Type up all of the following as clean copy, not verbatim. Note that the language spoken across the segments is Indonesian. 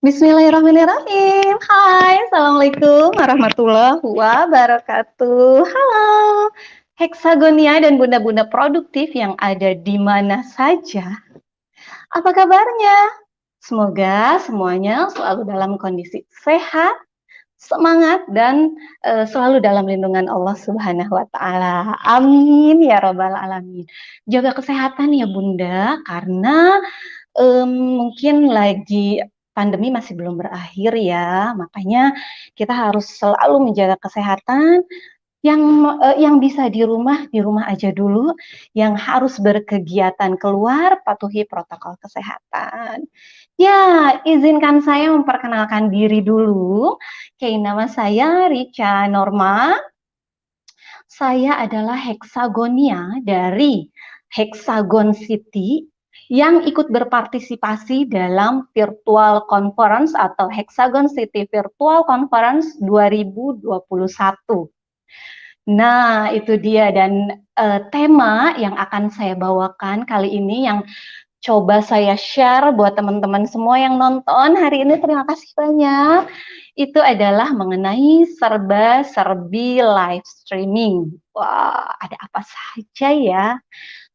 Bismillahirrahmanirrahim. Hai, Assalamualaikum warahmatullahi wabarakatuh. Halo, Heksagonia dan bunda-bunda produktif yang ada di mana saja. Apa kabarnya? Semoga semuanya selalu dalam kondisi sehat, semangat, dan selalu dalam lindungan Allah Subhanahu wa Ta'ala. Amin ya Rabbal 'Alamin. Jaga kesehatan ya Bunda, karena mungkin lagi pandemi masih belum berakhir ya, makanya kita harus selalu menjaga kesehatan. Yang bisa di rumah aja dulu. Yang harus berkegiatan keluar, patuhi protokol kesehatan. Ya, izinkan saya memperkenalkan diri dulu. Oke, nama saya Richa Norma. Saya adalah Heksagonia dari Hexagon City yang ikut berpartisipasi dalam virtual conference atau Hexagon City Virtual Conference 2021. Nah, itu dia, dan tema yang akan saya bawakan kali ini yang coba saya share buat teman-teman semua yang nonton hari ini, terima kasih banyak. Itu adalah mengenai serba-serbi live streaming. Wah, ada apa saja ya?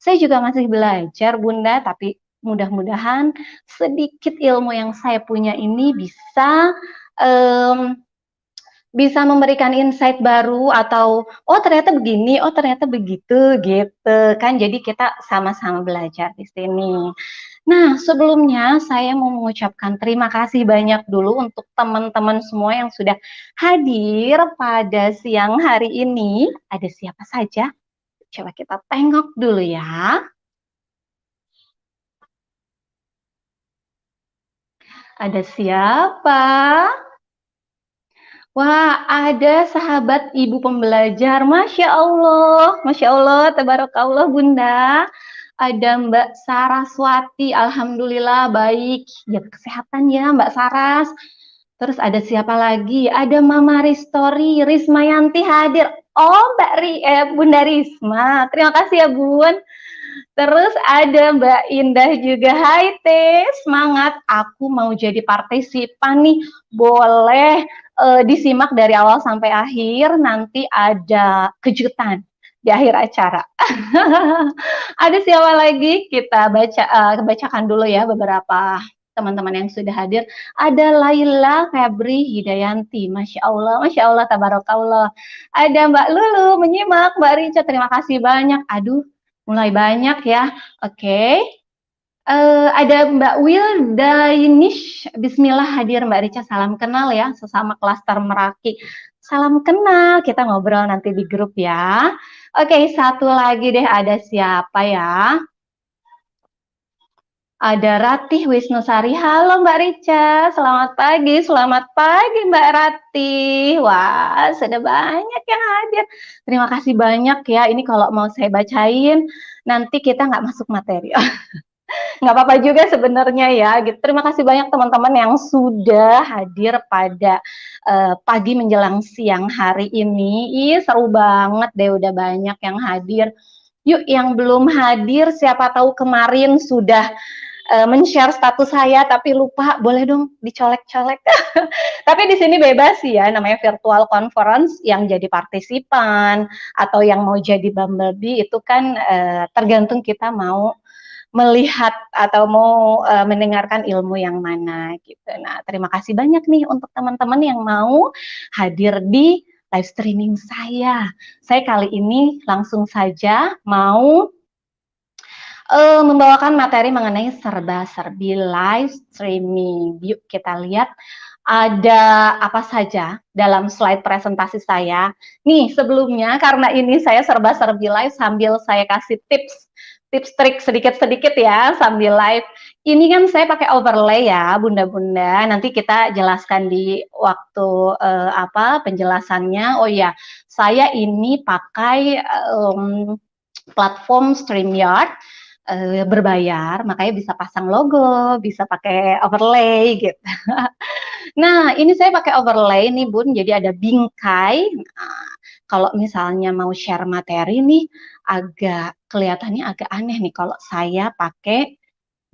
Saya juga masih belajar, Bunda, tapi mudah-mudahan sedikit ilmu yang saya punya ini bisa memberikan insight baru, atau oh ternyata begini, oh ternyata begitu, gitu kan. Jadi kita sama-sama belajar di sini. Nah, sebelumnya saya mau mengucapkan terima kasih banyak dulu untuk teman-teman semua yang sudah hadir pada siang hari ini. Ada siapa saja? Coba kita tengok dulu ya. Ada siapa? Wah, ada sahabat ibu pembelajar. Masya Allah, tabarakallah Bunda. Ada Mbak Saraswati, alhamdulillah baik. Jaga kesehatan ya Mbak Saras. Terus ada siapa lagi? Ada Mama Ristori, Rismayanti hadir. Oh Bunda Risma, terima kasih ya Bun. Terus ada Mbak Indah juga. Hai Teh, semangat. Aku mau jadi partisipan nih. Boleh disimak dari awal sampai akhir. Nanti ada kejutan di akhir acara. Ada siapa lagi? Kita bacakan dulu ya beberapa teman-teman yang sudah hadir. Ada Laila Febri Hidayanti. Masya Allah, tabarakallah. Ada Mbak Lulu menyimak. Mbak Rica, terima kasih banyak. Aduh, mulai banyak ya. Oke. Ada Mbak Wildainish, Bismillah hadir Mbak Rica, salam kenal ya, sesama klaster Meraki. Salam kenal, kita ngobrol nanti di grup ya. Oke, satu lagi deh, ada siapa ya? Ada Ratih Wisnusari. Halo Mbak Rica, selamat pagi Mbak Ratih. Wah, sudah banyak yang hadir. Terima kasih banyak ya, ini kalau mau saya bacain, nanti kita nggak masuk materi. Nggak apa-apa juga sebenarnya ya. Gitu. Terima kasih banyak teman-teman yang sudah hadir pada pagi menjelang siang hari ini. Ih, seru banget deh, udah banyak yang hadir. Yuk, yang belum hadir, siapa tahu kemarin sudah men-share status saya tapi lupa, boleh dong dicolek-colek. Tapi di sini bebas ya, namanya virtual conference, yang jadi partisipan atau yang mau jadi Bumblebee itu kan tergantung kita mau melihat atau mau mendengarkan ilmu yang mana gitu. Nah, terima kasih banyak nih untuk teman-teman yang mau hadir di live streaming saya. Saya kali ini langsung saja mau membawakan materi mengenai serba-serbi live streaming. Yuk kita lihat ada apa saja dalam slide presentasi saya. Nih, sebelumnya karena ini saya serba-serbi live sambil saya kasih tips trik sedikit-sedikit ya sambil live. Ini kan saya pakai overlay ya, Bunda-bunda. Nanti kita jelaskan di waktu penjelasannya. Oh ya, saya ini pakai platform StreamYard berbayar, makanya bisa pasang logo, bisa pakai overlay gitu. Nah, ini saya pakai overlay nih Bun, jadi ada bingkai. Nah, kalau misalnya mau share materi nih, kelihatannya agak aneh nih kalau saya pakai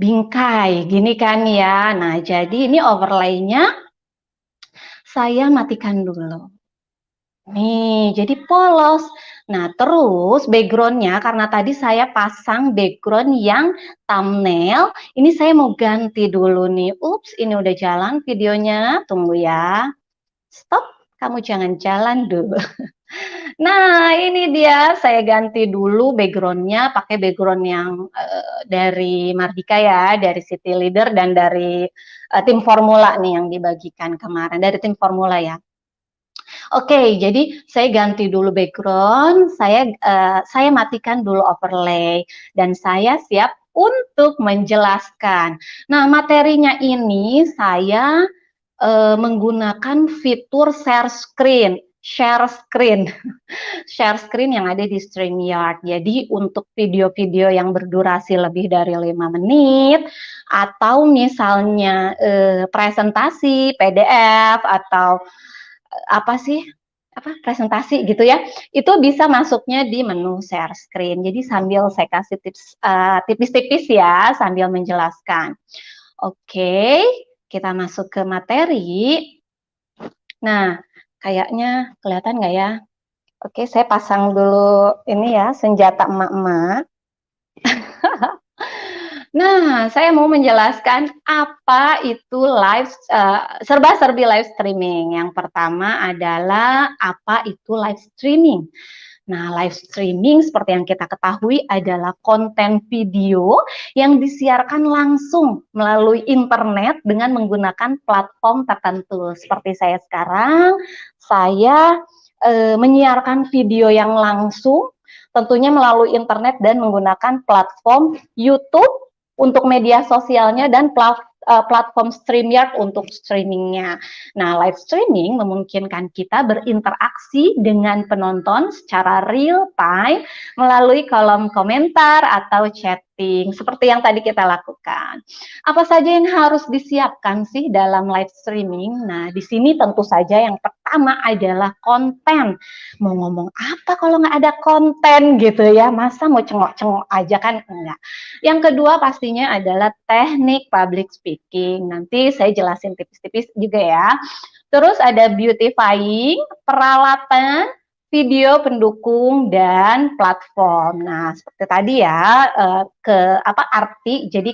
bingkai, gini kan ya. Nah, jadi ini overlay-nya saya matikan dulu. Nih, jadi polos. Nah, terus background-nya, karena tadi saya pasang background yang thumbnail, ini saya mau ganti dulu nih. Ups, ini udah jalan videonya. Tunggu ya. Stop, kamu jangan jalan dulu. Nah, ini dia. Saya ganti dulu background-nya, pakai background yang dari Mardika ya, dari City Leader dan dari tim Formula nih yang dibagikan kemarin, dari tim Formula ya. Oke, jadi saya ganti dulu background, saya matikan dulu overlay, dan saya siap untuk menjelaskan. Nah, materinya ini saya menggunakan fitur share screen, share screen yang ada di StreamYard. Jadi untuk video-video yang berdurasi lebih dari 5 menit, atau misalnya presentasi, PDF, atau apa sih presentasi gitu ya, itu bisa masuknya di menu share screen. Jadi sambil saya kasih tips tipis-tipis ya sambil menjelaskan. Oke, kita masuk ke materi. Nah, kayaknya kelihatan nggak ya? Oke, saya pasang dulu ini ya, senjata emak-emak. Nah, saya mau menjelaskan apa itu serba-serbi live streaming. Yang pertama adalah apa itu live streaming. Nah, live streaming seperti yang kita ketahui adalah konten video yang disiarkan langsung melalui internet dengan menggunakan platform tertentu. Seperti saya sekarang, saya menyiarkan video yang langsung tentunya melalui internet dan menggunakan platform YouTube untuk media sosialnya dan platform StreamYard untuk streamingnya. Nah, live streaming memungkinkan kita berinteraksi dengan penonton secara real time melalui kolom komentar atau chatting, seperti yang tadi kita lakukan. Apa saja yang harus disiapkan sih dalam live streaming? Nah, di sini tentu saja yang pertama adalah konten. Mau ngomong apa kalau nggak ada konten gitu ya? Masa mau cengok-cengok aja kan? Enggak. Yang kedua pastinya adalah teknik public speaking. Nanti saya jelasin tipis-tipis juga ya. Terus ada beautifying, peralatan, video pendukung, dan platform. Nah, seperti tadi ya, arti. Jadi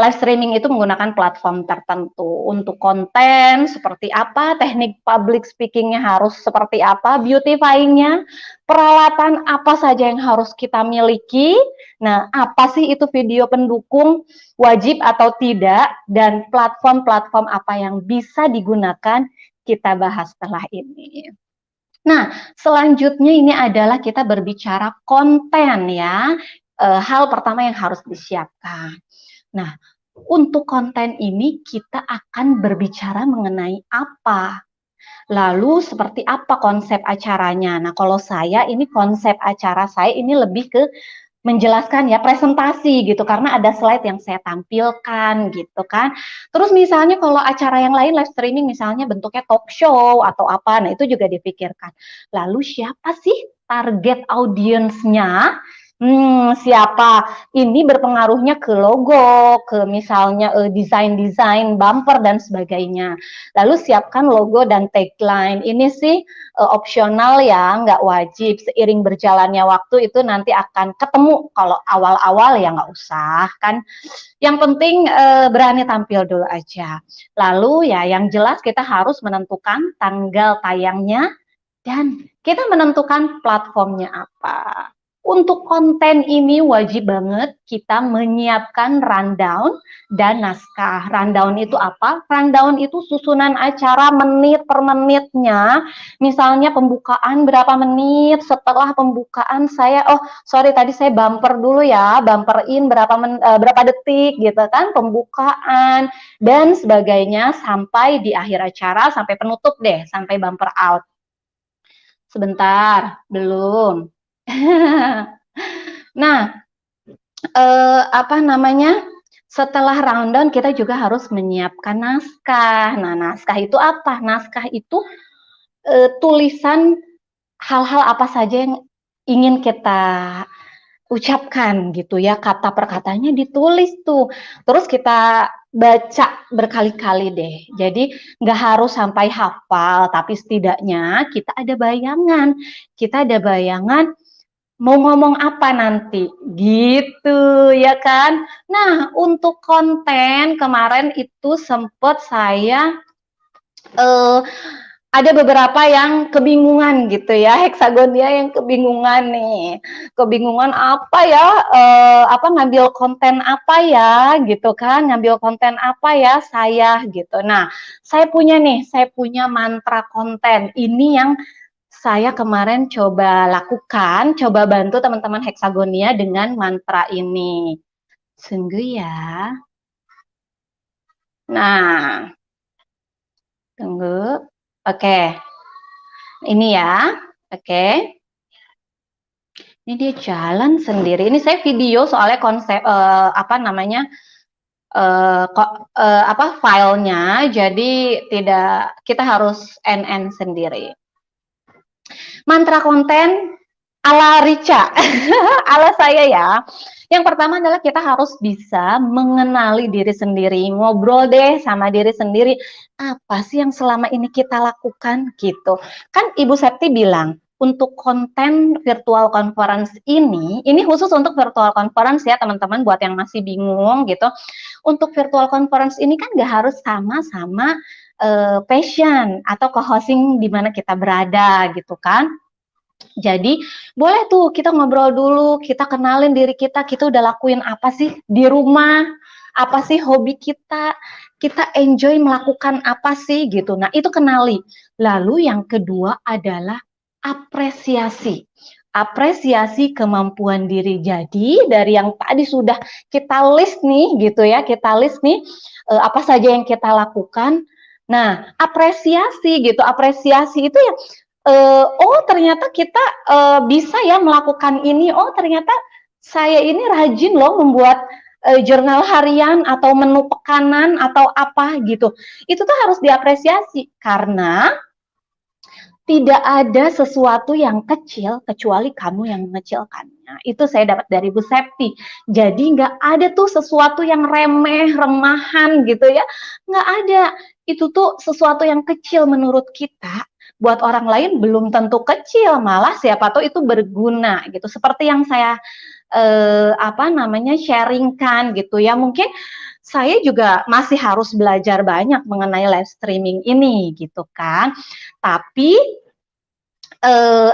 live streaming itu menggunakan platform tertentu. Untuk konten seperti apa, teknik public speaking-nya harus seperti apa, beautifying-nya, peralatan apa saja yang harus kita miliki, nah apa sih itu video pendukung, wajib atau tidak, dan platform-platform apa yang bisa digunakan, kita bahas setelah ini. Nah, selanjutnya ini adalah kita berbicara konten ya, hal pertama yang harus disiapkan. Nah, untuk konten ini kita akan berbicara mengenai apa? Lalu seperti apa konsep acaranya? Nah, kalau saya ini konsep acara saya ini lebih ke menjelaskan ya presentasi gitu karena ada slide yang saya tampilkan gitu kan. Terus misalnya kalau acara yang lain live streaming misalnya bentuknya talk show atau apa, nah itu juga dipikirkan. Lalu siapa sih target audiensnya? Siapa? Ini berpengaruhnya ke logo, ke misalnya desain-desain bumper dan sebagainya. Lalu siapkan logo dan tagline. Ini sih opsional ya, nggak wajib. Seiring berjalannya waktu itu nanti akan ketemu. Kalau awal-awal ya nggak usah kan. Yang penting berani tampil dulu aja. Lalu ya yang jelas kita harus menentukan tanggal tayangnya dan kita menentukan platformnya apa. Untuk konten ini wajib banget kita menyiapkan rundown dan naskah. Rundown itu apa? Rundown itu susunan acara menit per menitnya. Misalnya pembukaan berapa menit, setelah pembukaan tadi saya bumper dulu ya, bumper in berapa detik gitu kan, pembukaan dan sebagainya sampai di akhir acara, sampai penutup deh, sampai bumper out. Sebentar, belum. Nah, setelah rundown kita juga harus menyiapkan naskah. Nah, naskah itu apa? Naskah itu tulisan hal-hal apa saja yang ingin kita ucapkan gitu ya, kata per katanya ditulis tuh. Terus kita baca berkali-kali deh. Jadi nggak harus sampai hafal, tapi setidaknya kita ada bayangan. Kita ada bayangan mau ngomong apa nanti, gitu ya kan. Nah, untuk konten kemarin itu sempat saya eh, ada beberapa yang kebingungan gitu ya, Heksagonia yang kebingungan nih, kebingungan apa ya, apa ngambil konten apa ya, gitu kan, ngambil konten apa ya saya gitu. Nah, saya punya mantra konten ini yang saya kemarin coba lakukan, coba bantu teman-teman Heksagonia dengan mantra ini. Sungguh ya. Nah, tunggu. Oke, ini ya. Oke. Ini dia jalan sendiri. Ini saya video soalnya konsep apa namanya apa filenya. Jadi tidak kita harus NN sendiri. Mantra konten ala Rica, ala saya ya. Yang pertama adalah kita harus bisa mengenali diri sendiri, ngobrol deh sama diri sendiri. Apa sih yang selama ini kita lakukan gitu? Kan Ibu Septi bilang, untuk konten virtual conference ini khusus untuk virtual conference ya teman-teman, buat yang masih bingung gitu. Untuk virtual conference ini kan nggak harus sama-sama passion atau co-hosting di mana kita berada gitu kan. Jadi boleh tuh kita ngobrol dulu, kita kenalin diri kita udah lakuin apa sih di rumah, apa sih hobi kita enjoy melakukan apa sih gitu. Nah itu kenali. Lalu yang kedua adalah apresiasi. Apresiasi kemampuan diri. Jadi dari yang tadi sudah kita list nih gitu ya, kita list nih apa saja yang kita lakukan. Nah apresiasi gitu, apresiasi itu ya oh ternyata kita bisa ya melakukan ini, oh ternyata saya ini rajin loh membuat jurnal harian atau menu pekanan atau apa gitu. Itu tuh harus diapresiasi karena tidak ada sesuatu yang kecil kecuali kamu yang mengecilkannya. Itu saya dapat dari Bu Septi. Jadi nggak ada tuh sesuatu yang remeh, remahan gitu ya. Nggak ada. Itu tuh sesuatu yang kecil menurut kita. Buat orang lain belum tentu kecil, malah siapa tahu itu berguna gitu. Seperti yang saya apa namanya sharingkan gitu ya. Mungkin saya juga masih harus belajar banyak mengenai live streaming ini gitu kan. Tapi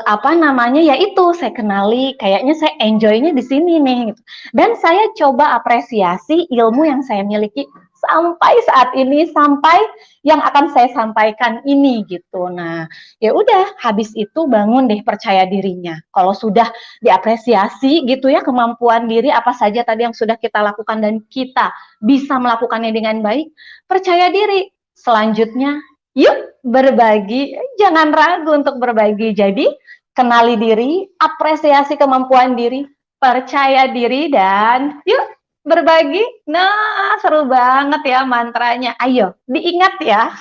apa namanya ya itu saya kenali, kayaknya saya enjoy-nya di sini nih gitu. Dan saya coba apresiasi ilmu yang saya miliki sampai saat ini, sampai yang akan saya sampaikan ini gitu. Nah ya udah, habis itu bangun deh percaya dirinya. Kalau sudah diapresiasi gitu ya kemampuan diri apa saja tadi yang sudah kita lakukan dan kita bisa melakukannya dengan baik, percaya diri. Selanjutnya yuk berbagi, jangan ragu untuk berbagi. Jadi kenali diri, apresiasi kemampuan diri, percaya diri, dan yuk berbagi. Nah, seru banget ya mantranya. Ayo, diingat ya.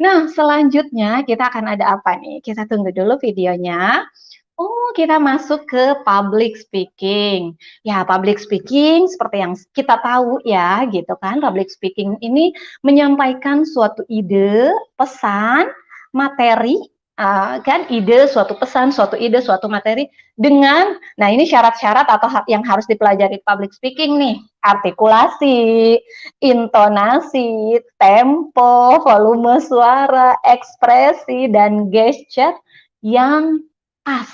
Nah, selanjutnya kita akan ada apa nih? Kita tunggu dulu videonya. Oh, kita masuk ke public speaking. Ya, public speaking seperti yang kita tahu ya, gitu kan. Public speaking ini menyampaikan suatu ide, pesan, materi, kan ide, suatu pesan, suatu ide, suatu materi dengan, nah ini syarat-syarat atau yang harus dipelajari public speaking nih. Artikulasi, intonasi, tempo, volume suara, ekspresi, dan gesture yang pas.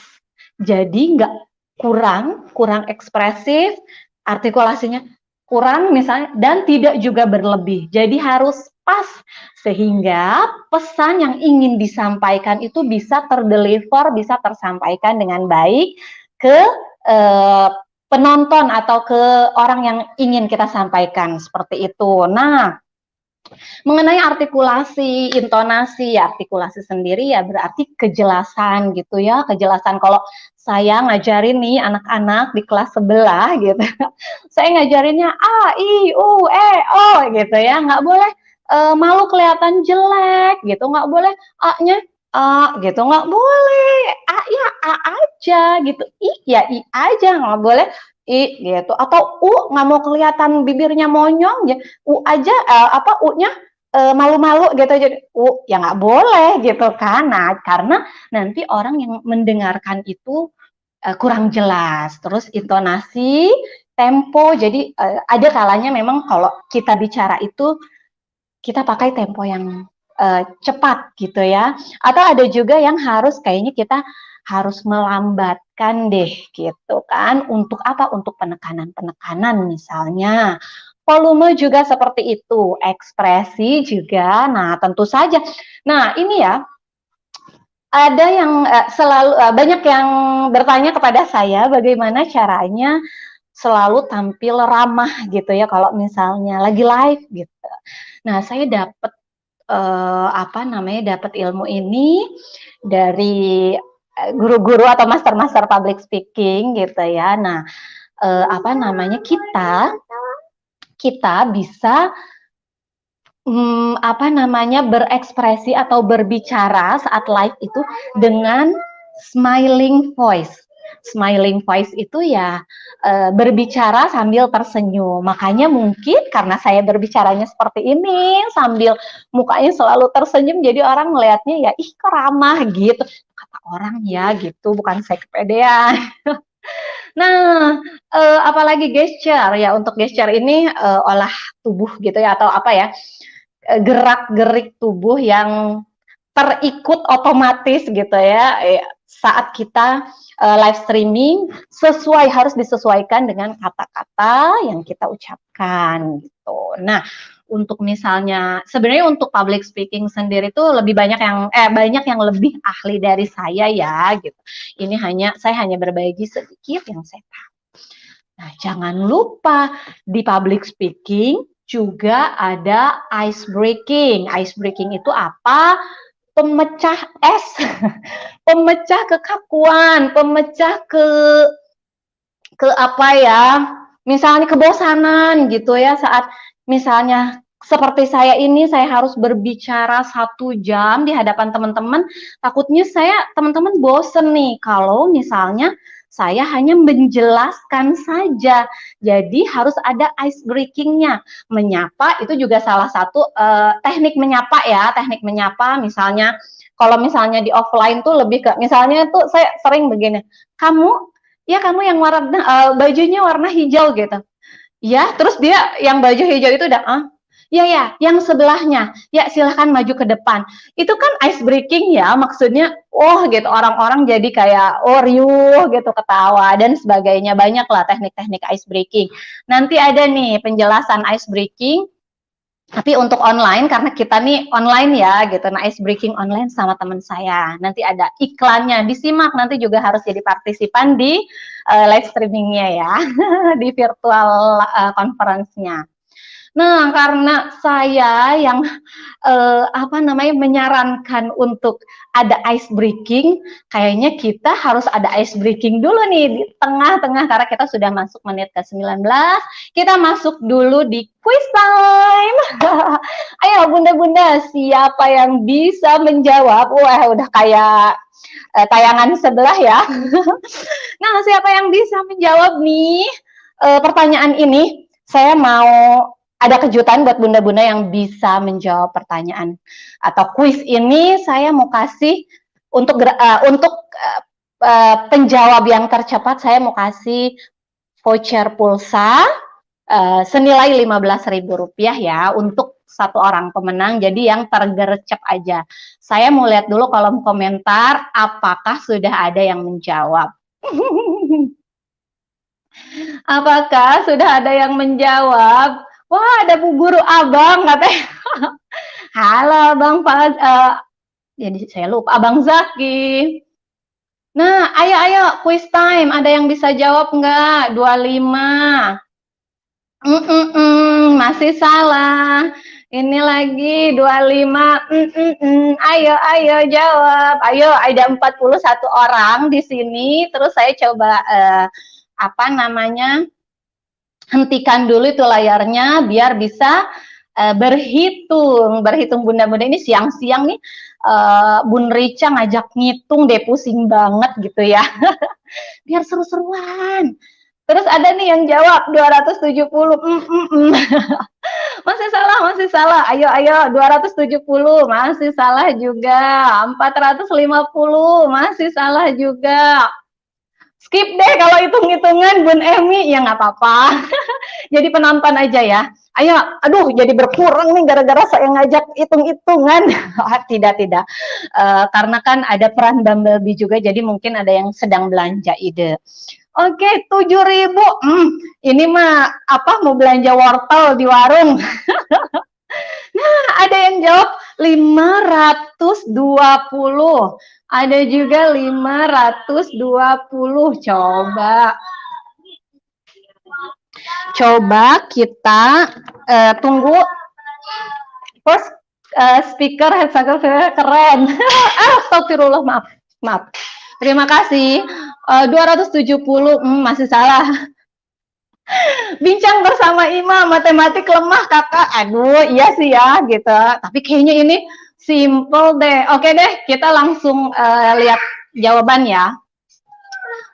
Jadi nggak kurang ekspresif, artikulasinya kurang misalnya, dan tidak juga berlebih. Jadi harus pas sehingga pesan yang ingin disampaikan itu bisa terdeliver, bisa tersampaikan dengan baik ke penonton atau ke orang yang ingin kita sampaikan seperti itu. Nah, mengenai artikulasi, intonasi, ya artikulasi sendiri ya berarti kejelasan gitu ya, kejelasan. Kalau saya ngajarin nih anak-anak di kelas sebelah gitu, saya ngajarinnya A, I, U, E, O gitu ya, nggak boleh malu kelihatan jelek gitu, nggak boleh A-nya Gitu, nggak boleh, A ya A aja gitu, I ya I aja, nggak boleh I gitu, atau U nggak mau kelihatan bibirnya monyong ya, U aja, U-nya malu-malu gitu aja, U ya nggak boleh gitu kan. Nah, karena nanti orang yang mendengarkan itu kurang jelas, terus intonasi, tempo, jadi ada kalanya memang kalau kita bicara itu kita pakai tempo yang cepat gitu ya. Atau ada juga yang harus kayaknya kita harus melambatkan deh gitu kan. Untuk apa? Untuk penekanan-penekanan misalnya. Volume juga seperti itu, ekspresi juga. Nah, tentu saja. Nah, ini ya ada yang selalu banyak yang bertanya kepada saya bagaimana caranya selalu tampil ramah gitu ya kalau misalnya lagi live gitu. Nah, saya dapat dapat ilmu ini dari guru-guru atau master-master public speaking gitu ya. Nah, kita bisa berekspresi atau berbicara saat live itu dengan smiling voice. Smiling voice itu ya berbicara sambil tersenyum. Makanya mungkin karena saya berbicaranya seperti ini sambil mukanya selalu tersenyum, jadi orang melihatnya ya ih kok ramah gitu. Kata orang ya gitu, bukan saya kepedean. Nah, apalagi gesture ya, untuk gesture ini olah tubuh gitu ya, atau apa ya, gerak-gerik tubuh yang terikut otomatis gitu ya, saat kita live streaming harus disesuaikan dengan kata-kata yang kita ucapkan gitu. Nah, untuk misalnya sebenarnya untuk public speaking sendiri tuh lebih banyak yang lebih ahli dari saya ya gitu. Saya hanya berbagi sedikit yang saya tahu. Nah, jangan lupa di public speaking juga ada ice breaking. Ice breaking itu apa? Pemecah es, pemecah kekakuan, pemecah ke apa ya? Misalnya kebosanan gitu ya, saat misalnya seperti saya ini, saya harus berbicara 1 jam di hadapan teman-teman, takutnya teman-teman bosen nih kalau misalnya saya hanya menjelaskan saja. Jadi harus ada ice breaking-nya. Menyapa itu juga salah satu teknik menyapa ya, teknik menyapa misalnya kalau misalnya di offline tuh lebih ke misalnya tuh saya sering begini, kamu yang warna bajunya warna hijau gitu. Ya, terus dia yang baju hijau itu udah, ya, yang sebelahnya, ya silahkan maju ke depan. Itu kan ice breaking ya, maksudnya, oh gitu, orang-orang jadi kayak, oh riuh gitu, ketawa, dan sebagainya. Banyak lah teknik-teknik ice breaking. Nanti ada nih penjelasan ice breaking, tapi untuk online, karena kita nih online ya gitu, nah ice breaking online sama teman saya. Nanti ada iklannya, disimak, nanti juga harus jadi partisipan di live streamingnya ya, di virtual conference-nya. Nah, karena saya yang menyarankan untuk ada ice breaking, kayaknya kita harus ada ice breaking dulu nih di tengah-tengah karena kita sudah masuk menit ke-19. Kita masuk dulu di quiz time. Ayo bunda-bunda, siapa yang bisa menjawab? Wah, udah kayak tayangan sebelah ya. Nah, siapa yang bisa menjawab nih pertanyaan ini? Saya mau ada kejutan buat bunda-bunda yang bisa menjawab pertanyaan atau kuis ini. Saya mau kasih untuk penjawab yang tercepat, saya mau kasih voucher pulsa senilai Rp15.000 ya untuk satu orang pemenang. Jadi yang tergercep aja. Saya mau lihat dulu kolom komentar apakah sudah ada yang menjawab. Apakah sudah ada yang menjawab? Wah, ada Bu Guru Abang katanya. Halo Bang Faz, jadi saya lupa Abang Zaki. Nah, ayo quiz time. Ada yang bisa jawab nggak? 25. Masih salah. Ini lagi 25. Ayo jawab. Ayo, ada 41 orang di sini. Terus saya coba hentikan dulu itu layarnya biar bisa berhitung bunda-bunda. Ini siang-siang nih Bun Rica ngajak ngitung deh, pusing banget gitu ya. Biar seru-seruan. Terus ada nih yang jawab 270. Masih salah, masih salah. Ayo, ayo, 270 masih salah juga. 450 masih salah juga. Skip deh kalau hitung-hitungan Bun Emi, ya nggak apa-apa. Jadi penonton aja ya. Ayo, aduh, jadi berkurang nih gara-gara saya ngajak hitung-hitungan. Tidak, tidak. Karena kan ada peran Bumblebee juga, jadi mungkin ada yang sedang belanja ide. Oke, 7.000. Ini mah apa, mau belanja wortel di warung. Nah, ada yang jawab 520. Ada juga 520. Coba kita tunggu. First speaker keren. Astagfirullah, maaf. Terima kasih. 270 masih salah. Bincang bersama Ima, matematik lemah kakak. Aduh, iya sih ya gitu. Tapi kayaknya ini simple deh. Oke deh, kita langsung lihat jawaban ya.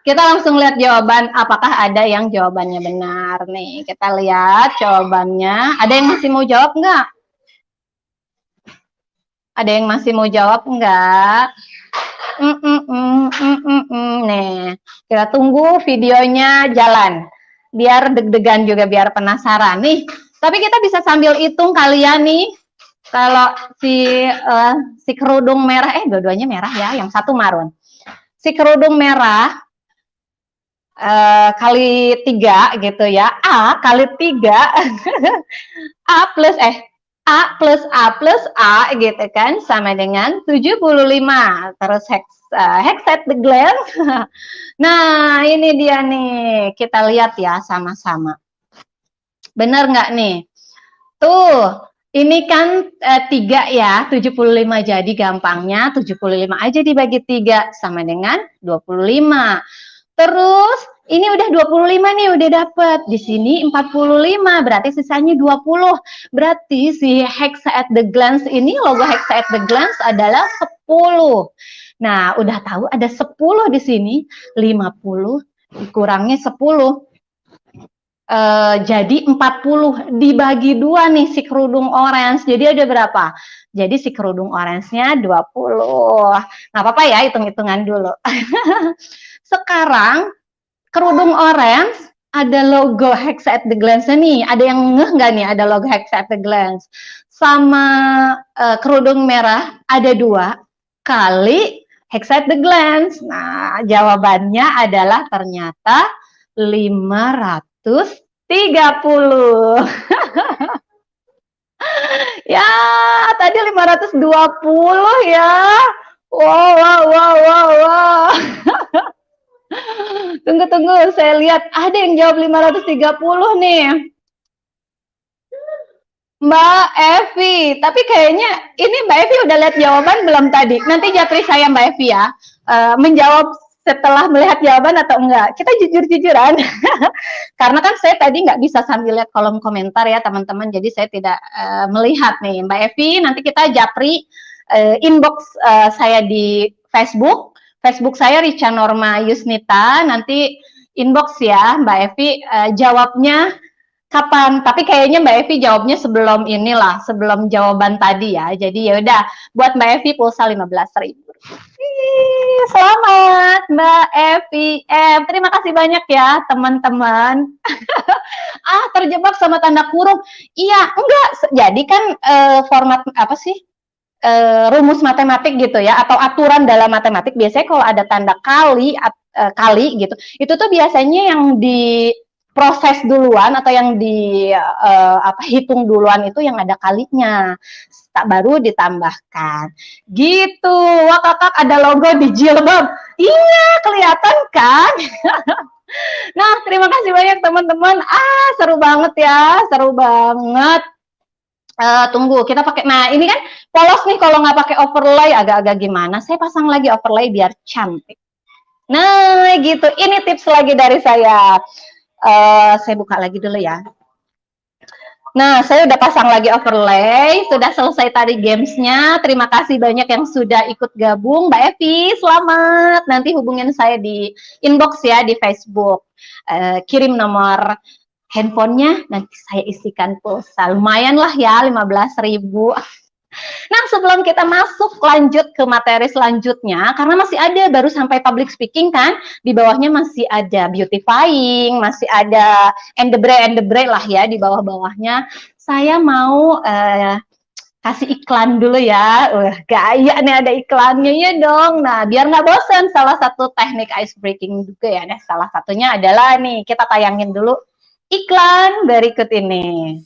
Kita langsung lihat jawaban, apakah ada yang jawabannya benar nih. Kita lihat jawabannya. Ada yang masih mau jawab nggak? Ada yang masih mau jawab nggak? Nih, kita tunggu videonya jalan. Biar deg-degan juga, biar penasaran. Nih, tapi kita bisa sambil hitung kalian nih. Kalau si kerudung merah, dua-duanya merah ya, yang satu marun. Si kerudung merah kali 3 gitu ya. A kali 3 A plus A plus A gitu kan, sama dengan 75. Terus hexet the glance. Nah, ini dia nih. Kita lihat ya sama-sama. Benar nggak nih? Tuh, ini kan 3 ya, 75. Jadi gampangnya 75 aja dibagi 3 sama dengan 25. Terus ini udah 25 nih, udah dapet. Di sini 45, berarti sisanya 20. Berarti si Hexa at the Glance ini, logo Hexa at the Glance adalah 10. Nah, udah tahu ada 10 di sini, 50 dikurangi 10. Jadi 40 dibagi 2 nih si kerudung orange. Jadi ada berapa? Jadi si kerudung orange-nya 20. Nggak apa-apa ya, hitung-hitungan dulu. Sekarang kerudung orange ada logo Hexa at the Glance nih. Ada yang ngeh nggak nih ada logo Hexa at the Glance? Sama kerudung merah ada 2 kali Hexa at the Glance. Nah, jawabannya adalah ternyata 530. Ya, tadi 520 ya. Wow. Tunggu, saya lihat ada yang jawab 530 nih. Mbak Evi, tapi kayaknya ini Mbak Evi udah lihat jawaban belum tadi? Nanti japri saya Mbak Evi ya, menjawab setelah melihat jawaban atau enggak. Kita jujur-jujuran, karena kan saya tadi nggak bisa sambil lihat kolom komentar ya teman-teman, jadi saya tidak melihat nih. Mbak Evi, nanti kita japri inbox saya di Facebook saya Richa Norma Yusnita, nanti inbox ya Mbak Evi jawabnya kapan. Tapi kayaknya Mbak Evi jawabnya sebelum inilah, sebelum jawaban tadi ya. Jadi ya udah, buat Mbak Evi pulsa 15.000. Selamat Mbak Evi. Terima kasih banyak ya teman-teman. Terjebak sama tanda kurung. Iya, enggak. Jadi kan format apa sih? Rumus matematik gitu ya, atau aturan dalam matematik biasanya kalau ada tanda kali gitu, itu tuh biasanya yang diproses duluan atau yang hitung duluan itu yang ada kalinya, tak baru ditambahkan gitu. Wah, kakak ada logo di jilbab. Iya, kelihatan kan? Nah, terima kasih banyak teman-teman. Seru banget ya, seru banget. Tunggu, kita pakai. Nah, ini kan polos nih kalau nggak pakai overlay, agak-agak gimana. Saya pasang lagi overlay biar cantik. Nah, gitu. Ini tips lagi dari saya. Saya buka lagi dulu ya. Nah, saya udah pasang lagi overlay, sudah selesai tadi gamesnya. Terima kasih banyak yang sudah ikut gabung. Mbak Evi, selamat. Nanti hubungin saya di inbox ya di Facebook. Kirim nomor handphonenya, nanti saya isikan pulsa. Lumayan lah ya, 15.000. Nah, sebelum kita masuk lanjut ke materi selanjutnya, karena masih ada baru sampai public speaking kan, di bawahnya masih ada beautifying, masih ada and the brain lah ya di bawah-bawahnya. Saya mau kasih iklan dulu ya. Gaya nih ada iklannya ya dong. Nah, biar nggak bosan, salah satu teknik ice breaking juga ya. Nah, salah satunya adalah nih, kita tayangin dulu iklan berikut ini.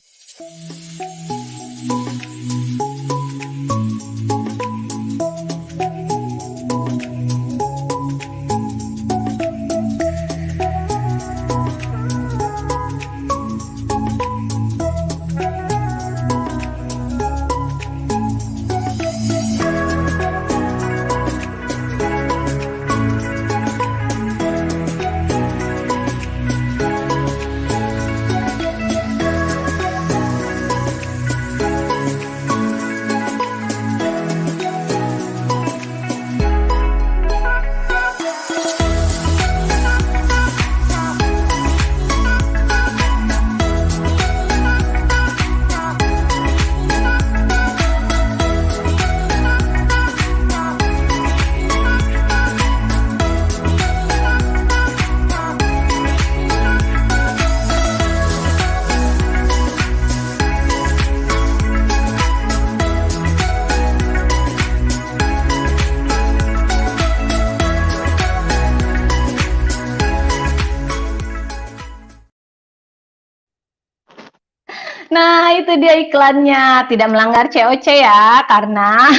Nah, itu dia iklannya. Tidak melanggar COC ya, karena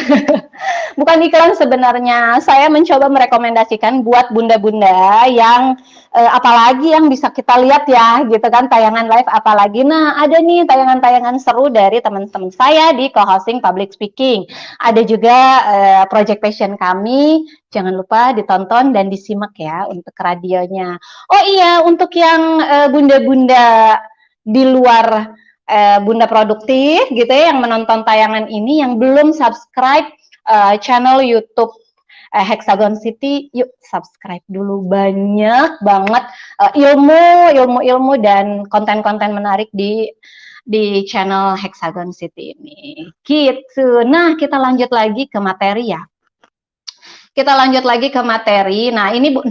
bukan iklan sebenarnya. Saya mencoba merekomendasikan buat bunda-bunda yang apalagi yang bisa kita lihat ya, gitu kan, tayangan live apalagi. Nah, ada nih tayangan-tayangan seru dari teman-teman saya di co-hosting public speaking. Ada juga project passion kami. Jangan lupa ditonton dan disimak ya untuk radionya. Oh iya, untuk yang bunda-bunda di luar Bunda Produktif gitu ya yang menonton tayangan ini yang belum subscribe channel YouTube Hexagon City, yuk subscribe dulu, banyak banget ilmu dan konten-konten menarik di channel Hexagon City ini. Gitu. Nah, kita lanjut lagi ke materi ya. Kita lanjut lagi ke materi. Nah, ini Bu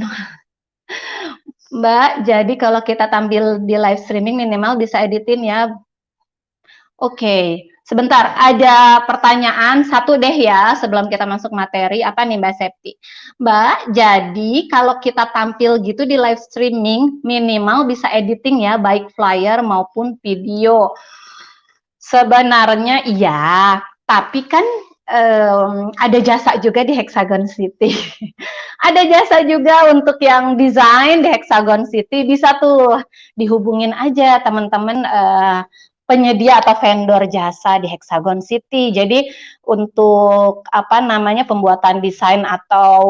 Mbak, jadi kalau kita tampil di live streaming minimal bisa editin ya. Oke, sebentar. Ada pertanyaan satu deh ya sebelum kita masuk materi. Apa nih Mbak Septi? Mbak, jadi kalau kita tampil gitu di live streaming, minimal bisa editing ya, baik flyer maupun video. Sebenarnya iya, tapi kan ada jasa juga di Hexagon City. Ada jasa juga untuk yang desain di Hexagon City. Bisa tuh dihubungin aja teman-teman penyedia atau vendor jasa di Hexagon City. Jadi untuk apa namanya pembuatan desain atau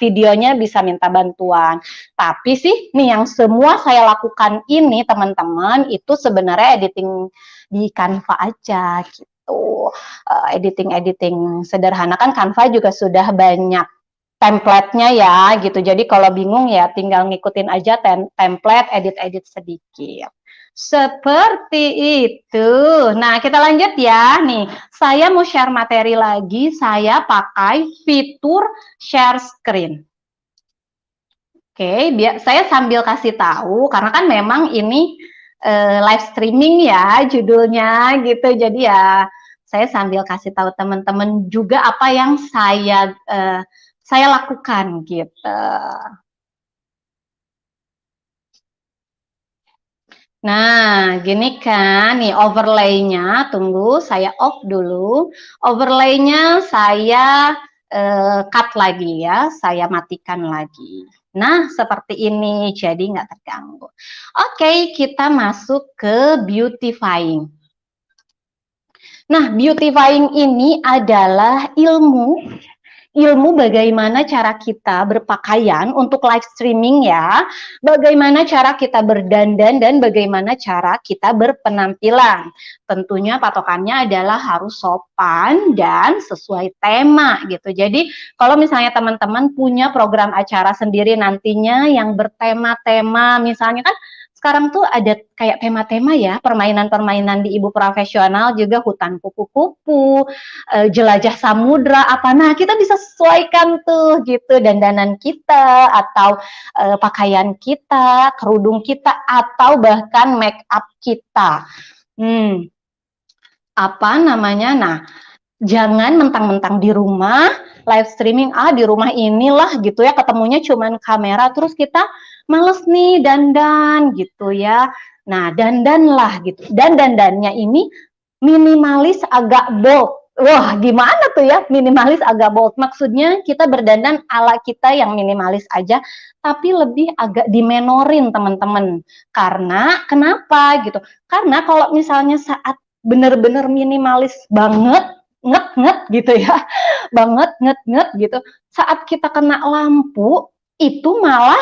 videonya bisa minta bantuan. Tapi sih nih yang semua saya lakukan ini teman-teman itu sebenarnya editing di Canva aja gitu. Editing sederhana kan Canva juga sudah banyak template-nya ya gitu. Jadi kalau bingung ya tinggal ngikutin aja template, edit-edit sedikit. Seperti itu. Nah, kita lanjut ya. Nih, saya mau share materi lagi. Saya pakai fitur share screen. Oke, saya sambil kasih tahu karena kan memang ini live streaming ya judulnya gitu. Jadi ya saya sambil kasih tahu teman-teman juga apa yang saya lakukan gitu. Nah, gini kan, nih overlay-nya, tunggu saya off dulu. Overlay-nya saya cut lagi ya, saya matikan lagi. Nah, seperti ini, jadi nggak terganggu. Oke, kita masuk ke beautifying. Nah, beautifying ini adalah ilmu ilmu bagaimana cara kita berpakaian untuk live streaming ya, bagaimana cara kita berdandan dan bagaimana cara kita berpenampilan. Tentunya patokannya adalah harus sopan dan sesuai tema gitu. Jadi kalau misalnya teman-teman punya program acara sendiri nantinya yang bertema-tema, misalnya kan sekarang tuh ada kayak tema-tema ya, permainan-permainan di Ibu Profesional juga hutan kupu-kupu, jelajah samudra apa. Nah, kita bisa sesuaikan tuh gitu dandanan kita atau pakaian kita, kerudung kita atau bahkan make up kita. Apa namanya? Nah, jangan mentang-mentang di rumah live streaming, di rumah inilah gitu ya, ketemunya cuman kamera terus kita males nih dandan gitu ya. Nah, dandanlah gitu. Dan dandannya ini minimalis agak bold. Wah, gimana tuh ya minimalis agak bold? Maksudnya kita berdandan ala kita yang minimalis aja, tapi lebih agak dimenorin teman-teman. Karena kenapa gitu? Karena kalau misalnya saat bener-bener minimalis banget, nget gitu ya, banget nget gitu, saat kita kena lampu itu malah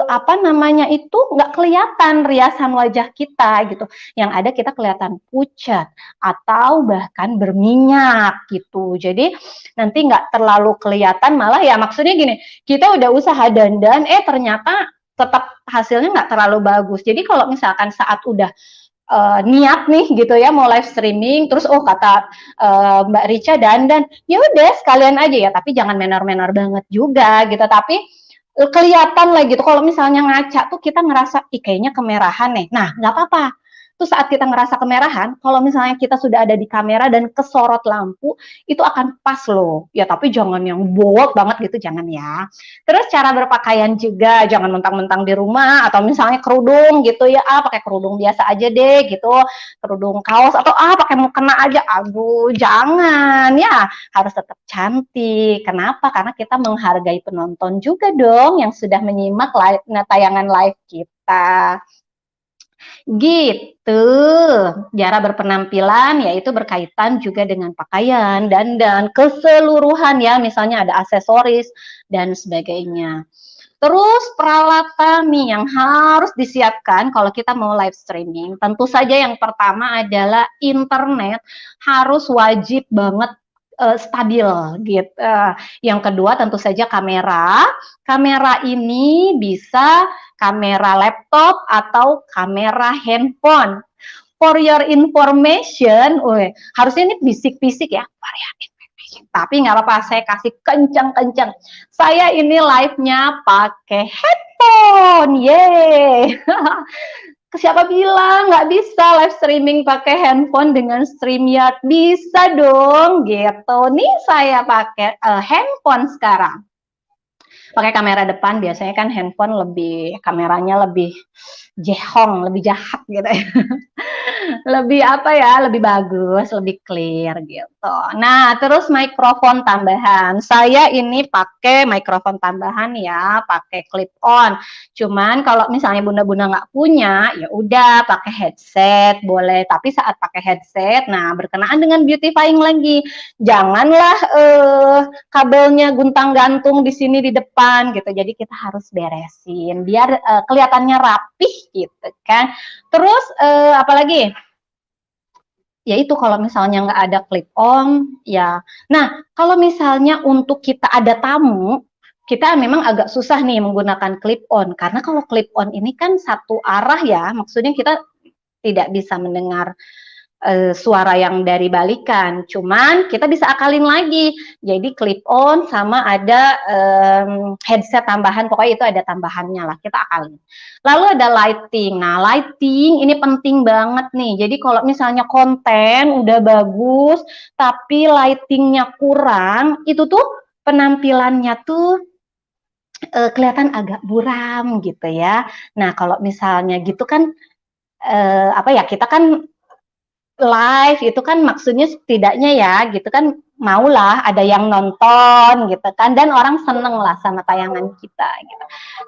apa namanya itu nggak kelihatan riasan wajah kita gitu, yang ada kita kelihatan pucat atau bahkan berminyak gitu. Jadi nanti nggak terlalu kelihatan, malah ya maksudnya gini, kita udah usaha dandan ternyata tetap hasilnya nggak terlalu bagus. Jadi kalau misalkan saat udah niat nih gitu ya mau live streaming, terus kata Mbak Rica dandan, ya udah sekalian aja ya, tapi jangan menor-menor banget juga gitu, tapi kelihatan lah gitu. Kalau misalnya ngaca tuh kita ngerasa kayaknya kemerahan nih, nah nggak apa-apa tuh saat kita ngerasa kemerahan, kalau misalnya kita sudah ada di kamera dan kesorot lampu, itu akan pas loh ya, tapi jangan yang bold banget gitu, jangan ya. Terus cara berpakaian juga jangan mentang-mentang di rumah atau misalnya kerudung gitu ya, pakai kerudung biasa aja deh gitu, kerudung kaos atau pakai mukena aja, aduh jangan ya, harus tetap cantik. Kenapa? Karena kita menghargai penonton juga dong yang sudah menyimak tayangan live kita. Gitu. Cara berpenampilan yaitu berkaitan juga dengan pakaian, dandan, keseluruhan ya, misalnya ada aksesoris dan sebagainya. Terus peralatan nih yang harus disiapkan kalau kita mau live streaming. Tentu saja yang pertama adalah internet harus wajib banget stabil gitu. Yang kedua tentu saja kamera. Kamera ini bisa kamera laptop atau kamera handphone. For your information, harusnya ini bisik-bisik ya, tapi nggak apa-apa, saya kasih kencang-kencang. Saya ini live-nya pakai headphone, yeay. Siapa bilang nggak bisa live streaming pakai handphone dengan StreamYard? Bisa dong, gitu. Nih saya pakai handphone sekarang. Pakai kamera depan, biasanya kan handphone lebih, kameranya lebih jehong, lebih jahat gitu ya. Lebih apa ya, lebih bagus, lebih clear gitu. Nah, terus mikrofon tambahan. Saya ini pakai mikrofon tambahan ya, pakai clip on. Cuman kalau misalnya bunda-bunda nggak punya, ya udah pakai headset boleh. Tapi saat pakai headset, nah berkenaan dengan beautifying lagi, janganlah kabelnya guntang-gantung di sini di depan gitu. Jadi kita harus beresin biar kelihatannya rapih gitu kan. Terus apalagi? Ya itu kalau misalnya nggak ada clip on ya. Nah kalau misalnya untuk kita ada tamu, kita memang agak susah nih menggunakan clip on, karena kalau clip on ini kan satu arah ya, maksudnya kita tidak bisa mendengar suara yang dari balikan. Cuman kita bisa akalin lagi, jadi clip on sama ada headset tambahan, pokoknya itu ada tambahannya lah, kita akalin. Lalu ada lighting. Nah lighting ini penting banget nih, jadi kalau misalnya konten udah bagus tapi lightingnya kurang, itu tuh penampilannya tuh kelihatan agak buram gitu ya. Nah kalau misalnya gitu kan apa ya, kita kan live itu kan maksudnya setidaknya ya gitu kan, maulah ada yang nonton gitu kan, dan orang seneng lah sama tayangan kita gitu.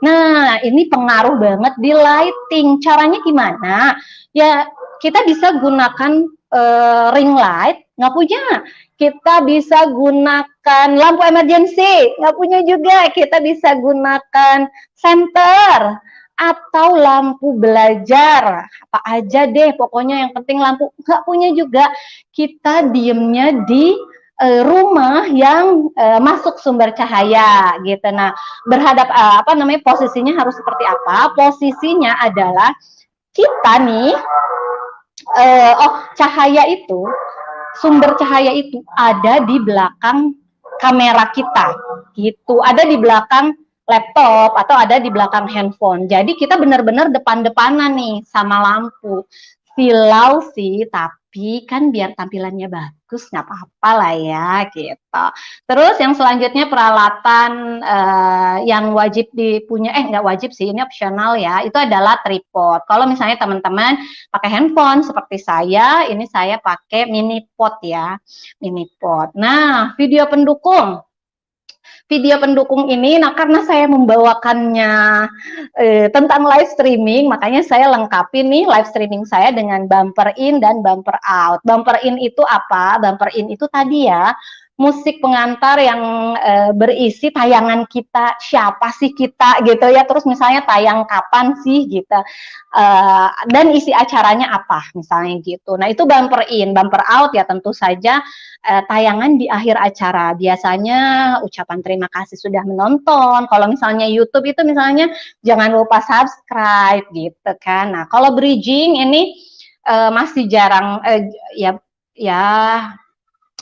Nah ini pengaruh banget di lighting. Caranya gimana? Ya kita bisa gunakan ring light, nggak punya kita bisa gunakan lampu emergency, nggak punya juga, kita bisa gunakan senter, atau lampu belajar, apa aja deh, pokoknya yang penting lampu, nggak punya juga, kita diemnya di rumah yang masuk sumber cahaya gitu. Nah, berhadap apa namanya, posisinya harus seperti apa? Posisinya adalah kita nih, cahaya itu, sumber cahaya itu ada di belakang kamera kita, gitu. Ada di belakang laptop atau ada di belakang handphone. Jadi kita benar-benar depan-depanan nih sama lampu. Silau sih, tapi kan biar tampilannya bagus nggak apa-apa lah ya gitu. Terus yang selanjutnya peralatan yang wajib dipunya, nggak wajib sih, ini opsional ya, itu adalah tripod. Kalau misalnya teman-teman pakai handphone seperti saya, ini saya pakai mini pot ya, mini pot. Nah, video pendukung ini, nah karena saya membawakannya tentang live streaming, makanya saya lengkapi nih live streaming saya dengan bumper in dan bumper out. Bumper in itu apa? Bumper in itu tadi ya, musik pengantar yang berisi tayangan kita, siapa sih kita gitu ya, terus misalnya tayang kapan sih gitu, dan isi acaranya apa misalnya gitu. Nah itu bumper in. Bumper out ya tentu saja tayangan di akhir acara, biasanya ucapan terima kasih sudah menonton. Kalau misalnya YouTube itu misalnya jangan lupa subscribe gitu kan. Nah kalau bridging ini masih jarang, ya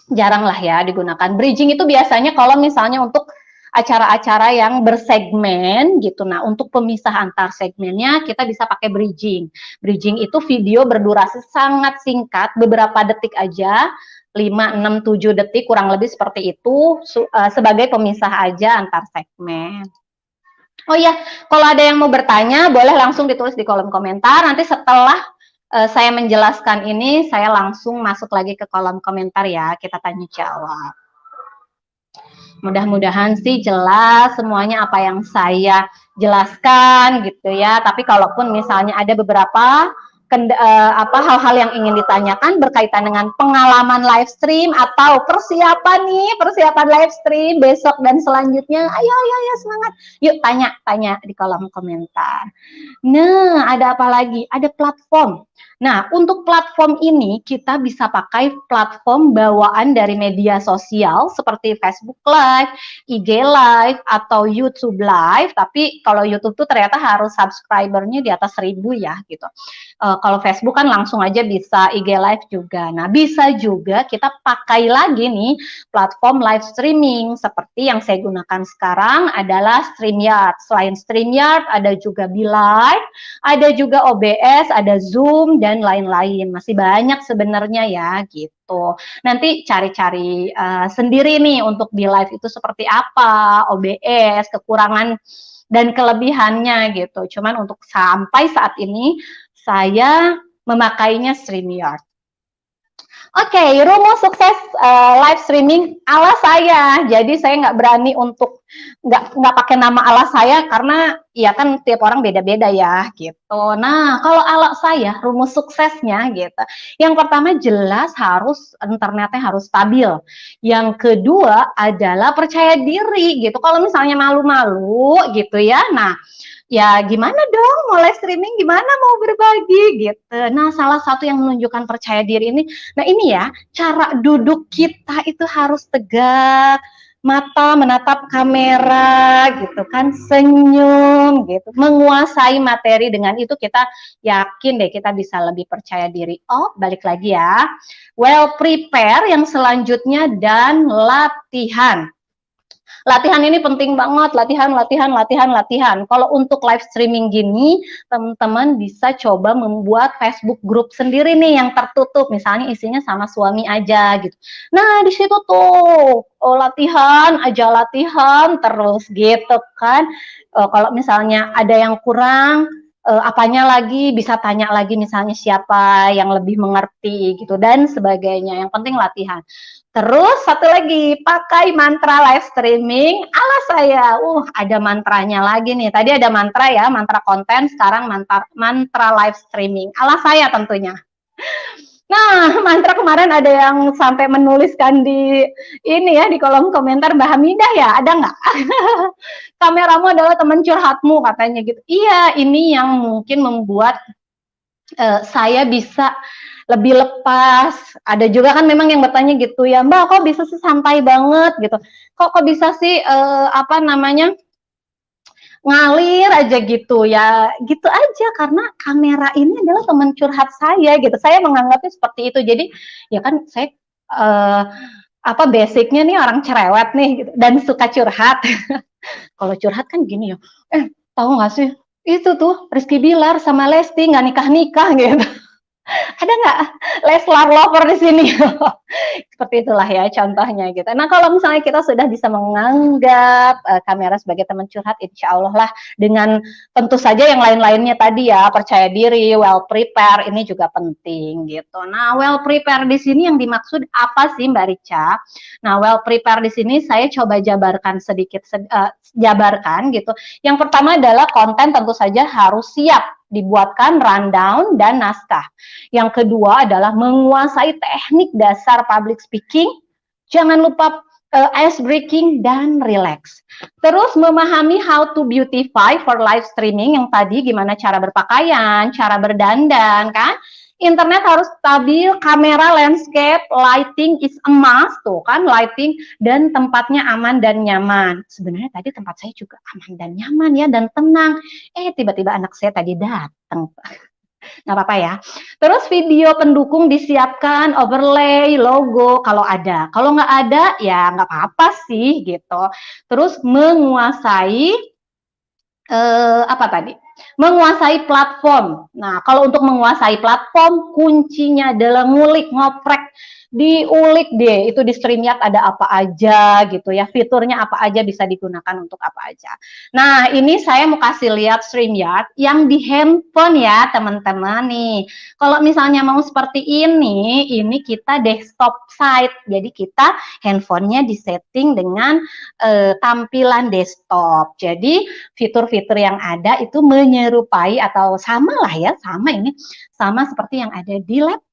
jarang lah ya digunakan. Bridging itu biasanya kalau misalnya untuk acara-acara yang bersegmen gitu. Nah, untuk pemisah antar segmennya kita bisa pakai bridging. Bridging itu video berdurasi sangat singkat, beberapa detik aja, 5, 6, 7 detik kurang lebih seperti itu, sebagai pemisah aja antar segmen. Oh iya, kalau ada yang mau bertanya boleh langsung ditulis di kolom komentar. Nanti setelah saya menjelaskan ini, saya langsung masuk lagi ke kolom komentar ya, kita tanya jawab. Mudah-mudahan sih jelas semuanya apa yang saya jelaskan gitu ya. Tapi kalaupun misalnya ada beberapa hal-hal yang ingin ditanyakan berkaitan dengan pengalaman live stream atau persiapan live stream besok dan selanjutnya, ayo semangat, yuk tanya di kolom komentar. Nah, ada apa lagi? Ada platform. Nah, untuk platform ini kita bisa pakai platform bawaan dari media sosial seperti Facebook Live, IG Live, atau YouTube Live. Tapi kalau YouTube tuh ternyata harus subscribernya di atas 1000 ya gitu. Kalau Facebook kan langsung aja bisa, IG Live juga. Nah, bisa juga kita pakai lagi nih platform live streaming seperti yang saya gunakan sekarang adalah StreamYard. Selain StreamYard ada juga BeLive, ada juga OBS, ada Zoom, dan lain-lain. Masih banyak sebenarnya ya gitu. Nanti cari-cari sendiri nih untuk BeLive itu seperti apa, OBS, kekurangan dan kelebihannya gitu. Cuman untuk sampai saat ini saya memakainya StreamYard. Oke, rumus sukses live streaming ala saya. Jadi saya nggak berani untuk nggak pakai nama ala saya karena ya kan tiap orang beda-beda ya gitu. Nah kalau ala saya rumus suksesnya gitu. Yang pertama jelas harus internetnya harus stabil. Yang kedua adalah percaya diri gitu. Kalau misalnya malu-malu gitu ya, nah ya gimana dong mau live streaming, gimana mau berbagi gitu. Nah salah satu yang menunjukkan percaya diri ini, nah ini ya cara duduk kita itu harus tegak, mata menatap kamera gitu kan, senyum gitu, menguasai materi. Dengan itu kita yakin deh kita bisa lebih percaya diri. Oh balik lagi ya, well prepare yang selanjutnya dan latihan. Latihan ini penting banget, latihan. Kalau untuk live streaming gini, teman-teman bisa coba membuat Facebook group sendiri nih yang tertutup, misalnya isinya sama suami aja gitu. Nah, di situ tuh latihan terus gitu kan. Kalau misalnya ada yang kurang, apanya lagi bisa tanya lagi, misalnya siapa yang lebih mengerti gitu dan sebagainya. Yang penting latihan. Terus satu lagi, pakai mantra live streaming ala saya. Ada mantranya lagi nih. Tadi ada mantra ya, mantra konten, sekarang mantra live streaming ala saya tentunya. Nah, mantra kemarin ada yang sampai menuliskan di ini ya, di kolom komentar, Mbak Hamidah ya, ada nggak? Kameramu adalah teman curhatmu katanya gitu. Iya, ini yang mungkin membuat saya bisa lebih lepas. Ada juga kan memang yang bertanya gitu ya, Mbak kok bisa sih santai banget gitu. Kok bisa sih apa namanya? Ngalir aja gitu ya, gitu aja karena kamera ini adalah teman curhat saya gitu. Saya menganggapnya seperti itu. Jadi ya kan saya apa basicnya nih orang cerewet nih gitu, dan suka curhat. Kalau curhat kan gini ya, tahu nggak sih itu tuh Rizky Bilar sama Lesti nggak nikah-nikah gitu. Ada nggak Leslar lover di sini? Seperti itulah ya contohnya gitu. Nah kalau misalnya kita sudah bisa menganggap kamera sebagai teman curhat, insya Allah lah, dengan tentu saja yang lain-lainnya tadi ya, percaya diri, well prepare, ini juga penting gitu. Nah well prepare di sini yang dimaksud apa sih Mbak Rica? Nah well prepare di sini saya coba jabarkan sedikit, jabarkan gitu. Yang pertama adalah konten tentu saja harus siap dibuatkan rundown dan naskah. Yang kedua adalah menguasai teknik dasar public speaking. Jangan lupa ice breaking dan relax. Terus memahami how to beautify for live streaming, yang tadi gimana cara berpakaian, cara berdandan kan. Internet harus stabil, kamera, landscape, lighting is a must tuh kan, lighting dan tempatnya aman dan nyaman. Sebenarnya tadi tempat saya juga aman dan nyaman ya dan tenang. Tiba-tiba anak saya tadi datang. Nggak apa-apa ya. Terus video pendukung disiapkan, overlay, logo kalau ada. Kalau nggak ada ya nggak apa-apa sih gitu. Terus menguasai apa tadi? Menguasai platform. Nah, kalau untuk menguasai platform, kuncinya adalah ngulik, ngoprek, diulik deh, itu di StreamYard ada apa aja gitu ya, fiturnya apa aja, bisa digunakan untuk apa aja. Nah, ini saya mau kasih lihat StreamYard yang di handphone ya, teman-teman nih. Kalau misalnya mau seperti ini kita desktop site, jadi kita handphonenya disetting dengan tampilan desktop. Jadi fitur-fitur yang ada itu menyerupai atau sama lah ya, sama ini, sama seperti yang ada di laptop.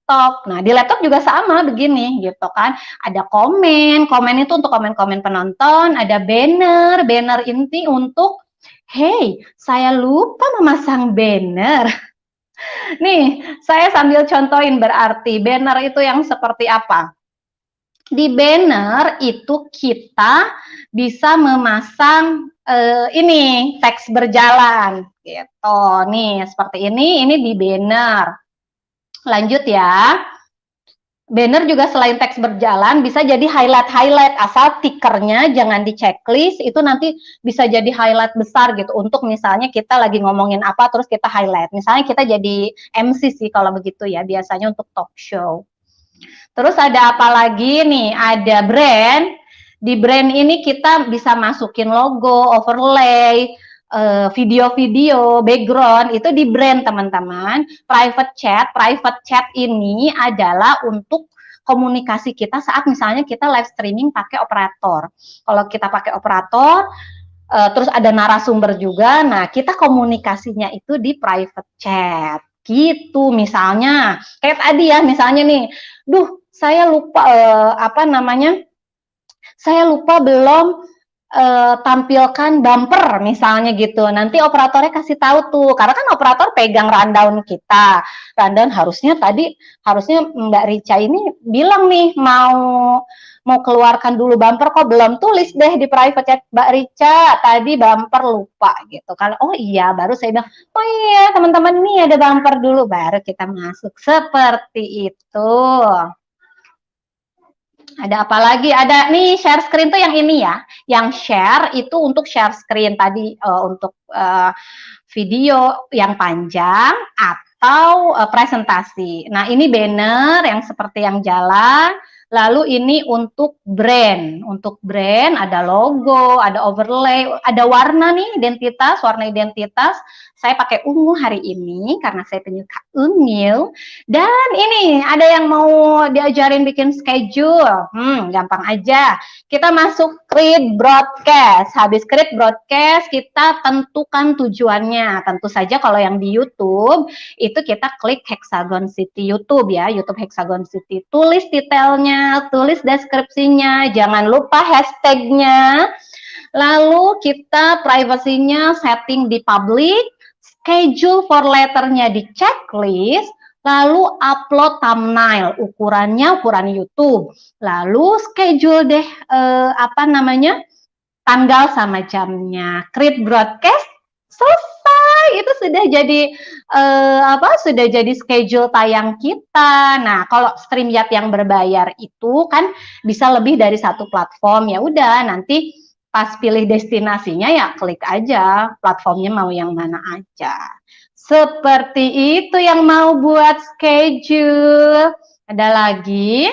Nah, di laptop juga sama begini gitu kan. Ada komen itu untuk komen-komen penonton, ada banner inti untuk hey, saya lupa memasang banner. Nih, saya sambil contohin berarti banner itu yang seperti apa. Di banner itu kita bisa memasang ini teks berjalan gitu. Nih, seperti ini di banner. Lanjut ya. Banner juga selain teks berjalan bisa jadi highlight asal tikernya jangan di checklist, itu nanti bisa jadi highlight besar gitu untuk misalnya kita lagi ngomongin apa terus kita highlight. Misalnya kita jadi MC sih kalau begitu ya, biasanya untuk talk show. Terus ada apa lagi nih? Ada brand. Di brand ini kita bisa masukin logo, overlay, video-video, background, itu di brand teman-teman. Private chat ini adalah untuk komunikasi kita saat misalnya kita live streaming pakai operator. Kalau kita pakai operator, terus ada narasumber juga, nah kita komunikasinya itu di private chat. Gitu misalnya, kayak tadi ya misalnya nih, saya lupa apa namanya, saya lupa belum tampilkan bumper misalnya gitu. Nanti operatornya kasih tahu tuh, karena kan operator pegang rundown kita. Rundown harusnya Mbak Rica ini bilang nih mau keluarkan dulu bumper, kok belum tulis deh di private chat Mbak Rica tadi bumper lupa gitu. Kalau oh iya, baru saya bilang oh iya teman-teman nih ada bumper dulu, baru kita masuk seperti itu. Ada apa lagi? Ada nih share screen tuh yang ini ya. Yang share itu untuk share screen tadi untuk video yang panjang atau presentasi. Nah, ini banner yang seperti yang jalan. Lalu ini untuk brand ada logo, ada overlay, ada warna nih, warna identitas. Saya pakai ungu hari ini karena saya penyuka ungu. Dan ini ada yang mau diajarin bikin schedule. Gampang aja. Kita masuk create broadcast. Habis create broadcast, kita tentukan tujuannya. Tentu saja kalau yang di YouTube itu kita klik Hexagon City YouTube ya, YouTube Hexagon City. Tulis detailnya, tulis deskripsinya, jangan lupa hashtagnya. Lalu kita privasinya setting di public, schedule for letternya di checklist, lalu upload thumbnail, ukurannya ukuran YouTube. Lalu schedule deh tanggal sama jamnya. Create broadcast, selesai. Itu sudah jadi sudah jadi schedule tayang kita. Nah, kalau StreamYard yang berbayar itu kan bisa lebih dari satu platform. Ya udah, nanti pas pilih destinasinya ya klik aja platformnya mau yang mana aja. Seperti itu yang mau buat schedule. Ada lagi?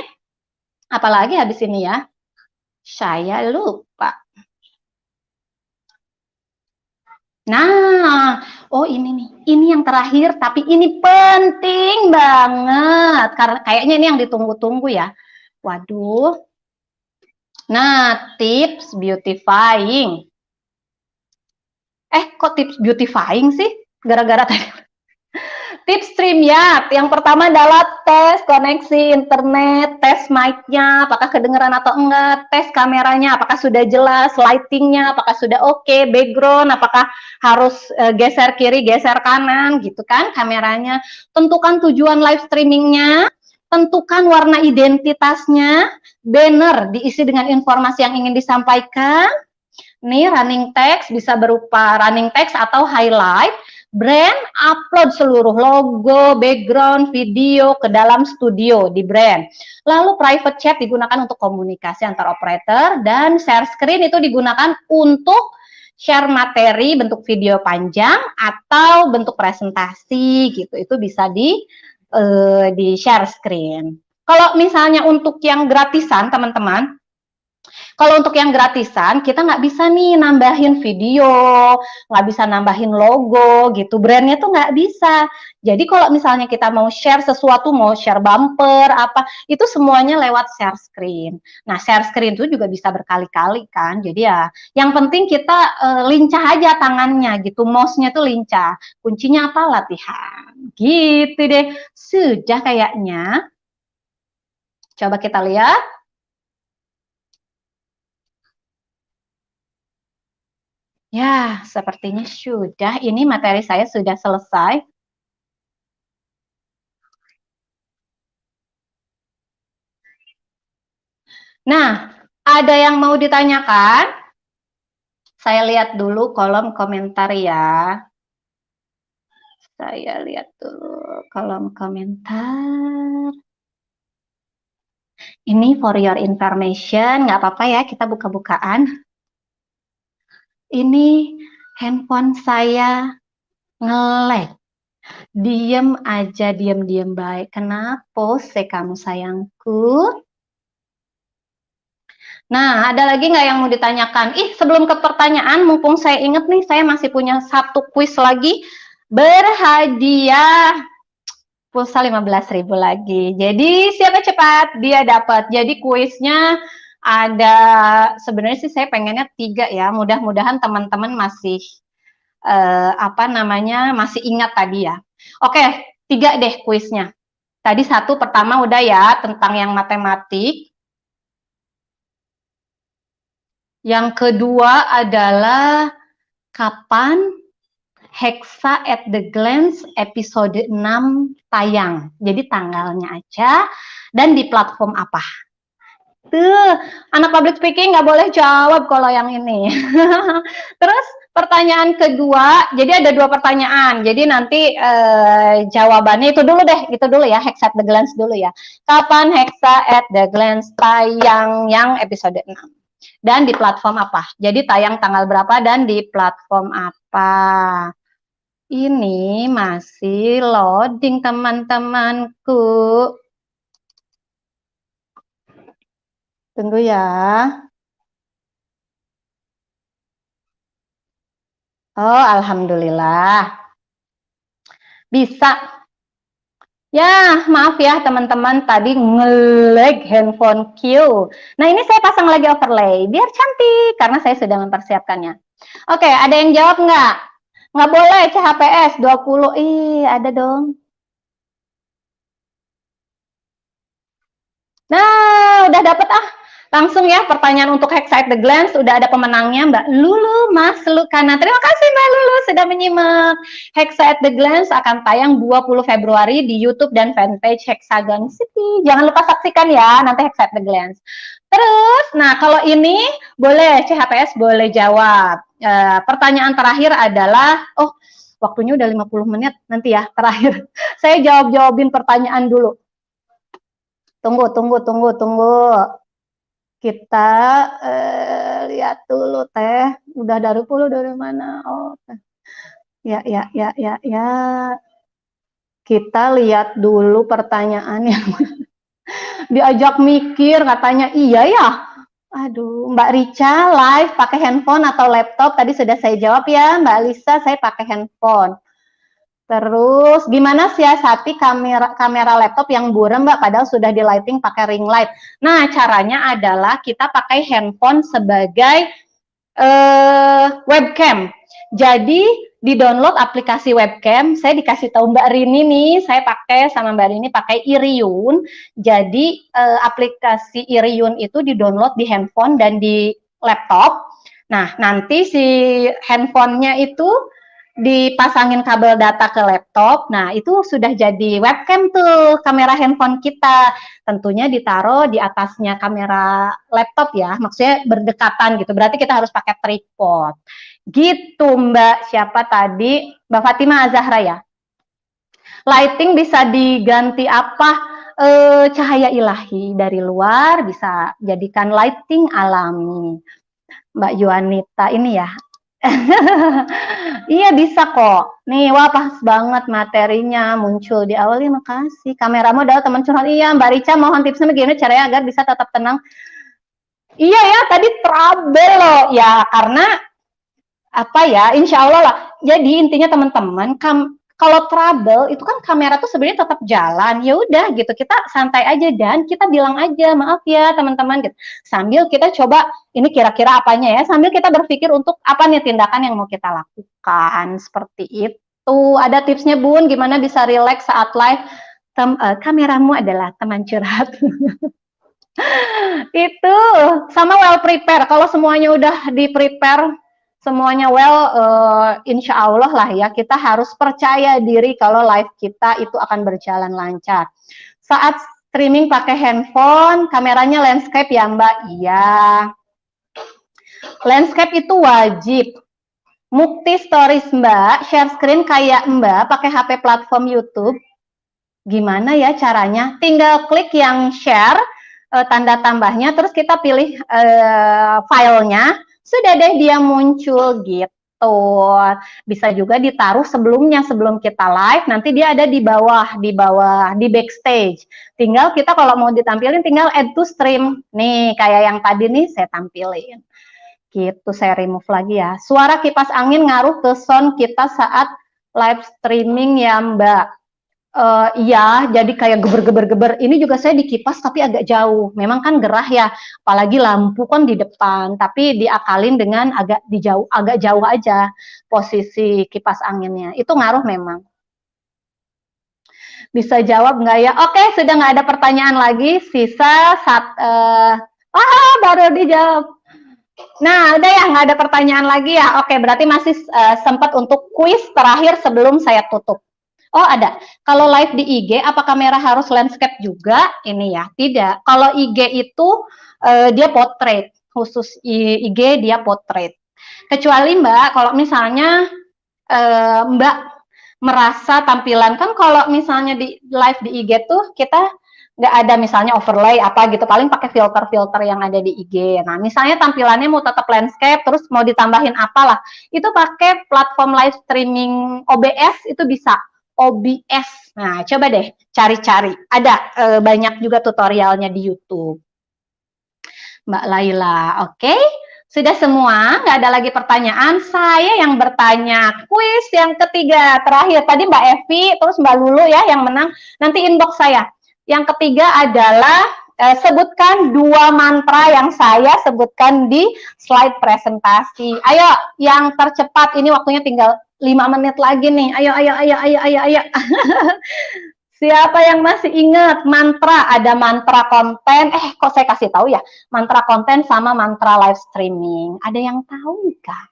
Apalagi habis ini ya? Saya lupa. Nah, oh ini nih, ini yang terakhir, tapi ini penting banget, karena kayaknya ini yang ditunggu-tunggu ya. Waduh. Nah, tips beautifying. Kok tips beautifying sih? Gara-gara tadi. Tips StreamYard, yang pertama adalah tes koneksi internet, tes mic-nya, apakah kedengeran atau enggak, tes kameranya, apakah sudah jelas, lighting-nya, apakah sudah oke, background, apakah harus geser kiri, geser kanan, gitu kan, kameranya. Tentukan tujuan live streaming-nya, tentukan warna identitasnya, banner diisi dengan informasi yang ingin disampaikan. Nih, running text bisa berupa running text atau highlight. Brand, upload seluruh logo, background, video ke dalam studio di brand. Lalu private chat digunakan untuk komunikasi antar operator, dan share screen itu digunakan untuk share materi bentuk video panjang atau bentuk presentasi gitu. Itu bisa di share screen. Kalau misalnya untuk yang gratisan, teman-teman, kalau untuk yang gratisan, kita nggak bisa nih nambahin video, nggak bisa nambahin logo gitu, brandnya tuh nggak bisa. Jadi kalau misalnya kita mau share sesuatu, mau share bumper, apa, itu semuanya lewat share screen. Nah, share screen itu juga bisa berkali-kali kan, jadi ya, yang penting kita lincah aja tangannya gitu, mouse-nya tuh lincah. Kuncinya apa? Latihan. Gitu deh, sudah kayaknya. Coba kita lihat. Ya, sepertinya sudah. Ini materi saya sudah selesai. Nah, ada yang mau ditanyakan? Saya lihat dulu kolom komentar ya. Saya lihat dulu kolom komentar. Ini for your information, nggak apa-apa ya kita buka-bukaan. Ini handphone saya nge-lag. Diem aja, diem-diem baik. Kenapa sih kamu sayangku? Nah, ada lagi nggak yang mau ditanyakan? Sebelum ke pertanyaan, mumpung saya ingat nih, saya masih punya satu kuis lagi. Berhadiah pulsa 15.000 lagi. Jadi siapa cepat, dia dapat. Jadi kuisnya ada, sebenarnya sih saya pengennya 3 ya. Mudah-mudahan teman-teman masih, masih ingat tadi ya. Oke, 3 deh kuisnya. Tadi 1 pertama udah ya, tentang yang matematik. Yang kedua adalah kapan Hexa at the Glance episode 6 tayang. Jadi tanggalnya aja dan di platform apa. Tuh, anak public speaking nggak boleh jawab kalau yang ini. Terus pertanyaan kedua, jadi ada 2 pertanyaan. Jadi nanti jawabannya itu dulu deh, itu dulu ya, Hexa at the Glance dulu ya. Kapan Hexa at the Glance tayang yang episode 6? Dan di platform apa? Jadi tayang tanggal berapa dan di platform apa? Ini masih loading teman-temanku. Tunggu ya. Oh, alhamdulillah. Bisa. Ya, maaf ya teman-teman, tadi nge-lag handphone Q. Nah, ini saya pasang lagi overlay, biar cantik, karena saya sudah mempersiapkannya. Oke, ada yang jawab nggak? Nggak boleh CHPS 20. Ih, ada dong. Nah, udah dapet ah. Langsung ya pertanyaan untuk Hexa at the Glance. Udah ada pemenangnya Mbak Lulu Maslukana. Terima kasih Mbak Lulu sudah menyimak. Hexa at the Glance akan tayang 20 Februari di YouTube dan fanpage Hexagon City. Jangan lupa saksikan ya nanti Hexa at the Glance. Terus, nah kalau ini boleh CHPS boleh jawab. Pertanyaan terakhir adalah, oh waktunya udah 50 menit nanti ya terakhir. Saya jawab-jawabin pertanyaan dulu. Tunggu. Kita lihat dulu teh. Udah dari mana? Oh, ya. Kita lihat dulu pertanyaannya. Diajak mikir katanya iya ya. Aduh, Mbak Rica live pakai handphone atau laptop? Tadi sudah saya jawab ya, Mbak Lisa saya pakai handphone. Terus gimana siasati kamera laptop yang buram Mbak padahal sudah di lighting pakai ring light. Nah, caranya adalah kita pakai handphone sebagai webcam. Jadi di-download aplikasi webcam, saya dikasih tahu Mbak Rini nih, saya pakai sama Mbak Rini pakai Iriun. Jadi aplikasi Iriun itu di-download di handphone dan di laptop. Nah, nanti si handphonenya itu dipasangin kabel data ke laptop. Nah, itu sudah jadi webcam tuh kamera handphone kita. Tentunya ditaruh di atasnya kamera laptop ya. Maksudnya berdekatan gitu. Berarti kita harus pakai tripod. Gitu, Mbak. Siapa tadi? Mbak Fatima Azahra ya. Lighting bisa diganti apa? Cahaya ilahi dari luar bisa jadikan lighting alami. Mbak Yuanita ini ya. Iya bisa kok. Nih, wah pas banget materinya muncul di awal. Ya, makasih. Kameramu adalah teman curhat. Iya, Mbak Rica mohon tipsnya bagaimana caranya agar bisa tetap tenang. Iya ya, tadi trouble loh. Ya, karena apa ya, insya Allah lah. Jadi intinya teman-teman, kalau trouble itu kan kamera tuh sebenarnya tetap jalan. Ya udah gitu, kita santai aja dan kita bilang aja maaf ya teman-teman gitu. Sambil kita coba ini kira-kira apanya ya, sambil kita berpikir untuk apa nih tindakan yang mau kita lakukan. Seperti itu. Ada tipsnya Bun, gimana bisa relax saat live? Kameramu adalah teman curhat. Itu sama well prepare. Kalau semuanya udah di prepare, semuanya well, insya Allah lah ya, kita harus percaya diri kalau live kita itu akan berjalan lancar. Saat streaming pakai handphone, kameranya landscape ya Mbak? Iya. Landscape itu wajib. Mukti stories Mbak, share screen kayak Mbak pakai HP platform YouTube. Gimana ya caranya? Tinggal klik yang share, tanda tambahnya, terus kita pilih filenya, sudah deh dia muncul gitu. Bisa juga ditaruh sebelumnya, sebelum kita live, nanti dia ada di bawah, di backstage. Tinggal kita kalau mau ditampilin, tinggal add to stream. Nih, kayak yang tadi nih saya tampilin. Gitu, saya remove lagi ya. Suara kipas angin ngaruh ke sound kita saat live streaming ya Mbak. Iya, jadi kayak geber-geber-geber. Ini juga saya di kipas tapi agak jauh. Memang kan gerah ya, apalagi lampu kan di depan. Tapi diakalin dengan agak jauh aja posisi kipas anginnya. Itu ngaruh memang. Bisa jawab nggak ya? Oke, sudah nggak ada pertanyaan lagi. Sisa baru dijawab. Nah, udah ya, nggak ada pertanyaan lagi ya. Oke, berarti masih sempat untuk kuis terakhir sebelum saya tutup. Oh, ada. Kalau live di IG, apa kamera harus landscape juga? Ini ya, tidak. Kalau IG itu dia portrait, khusus IG dia portrait. Kecuali Mbak, kalau misalnya Mbak merasa tampilan, kan kalau misalnya di live di IG tuh kita nggak ada misalnya overlay apa gitu, paling pakai filter-filter yang ada di IG. Nah, misalnya tampilannya mau tetap landscape, terus mau ditambahin apalah, itu pakai platform live streaming OBS itu bisa. OBS. Nah, coba deh cari-cari. Ada banyak juga tutorialnya di YouTube. Mbak Laila. Oke, sudah semua, nggak ada lagi pertanyaan. Saya yang bertanya. Kuis yang ketiga, terakhir. Tadi Mbak Evi, terus Mbak Lulu ya yang menang. Nanti inbox saya. Yang ketiga adalah sebutkan 2 mantra yang saya sebutkan di slide presentasi. Ayo, yang tercepat ini waktunya tinggal 5 menit lagi nih. Ayo, ayo, ayo, ayo, ayo, ayo. Siapa yang masih ingat mantra? Ada mantra konten. Kok saya kasih tahu ya? Mantra konten sama mantra live streaming. Ada yang tahu nggak?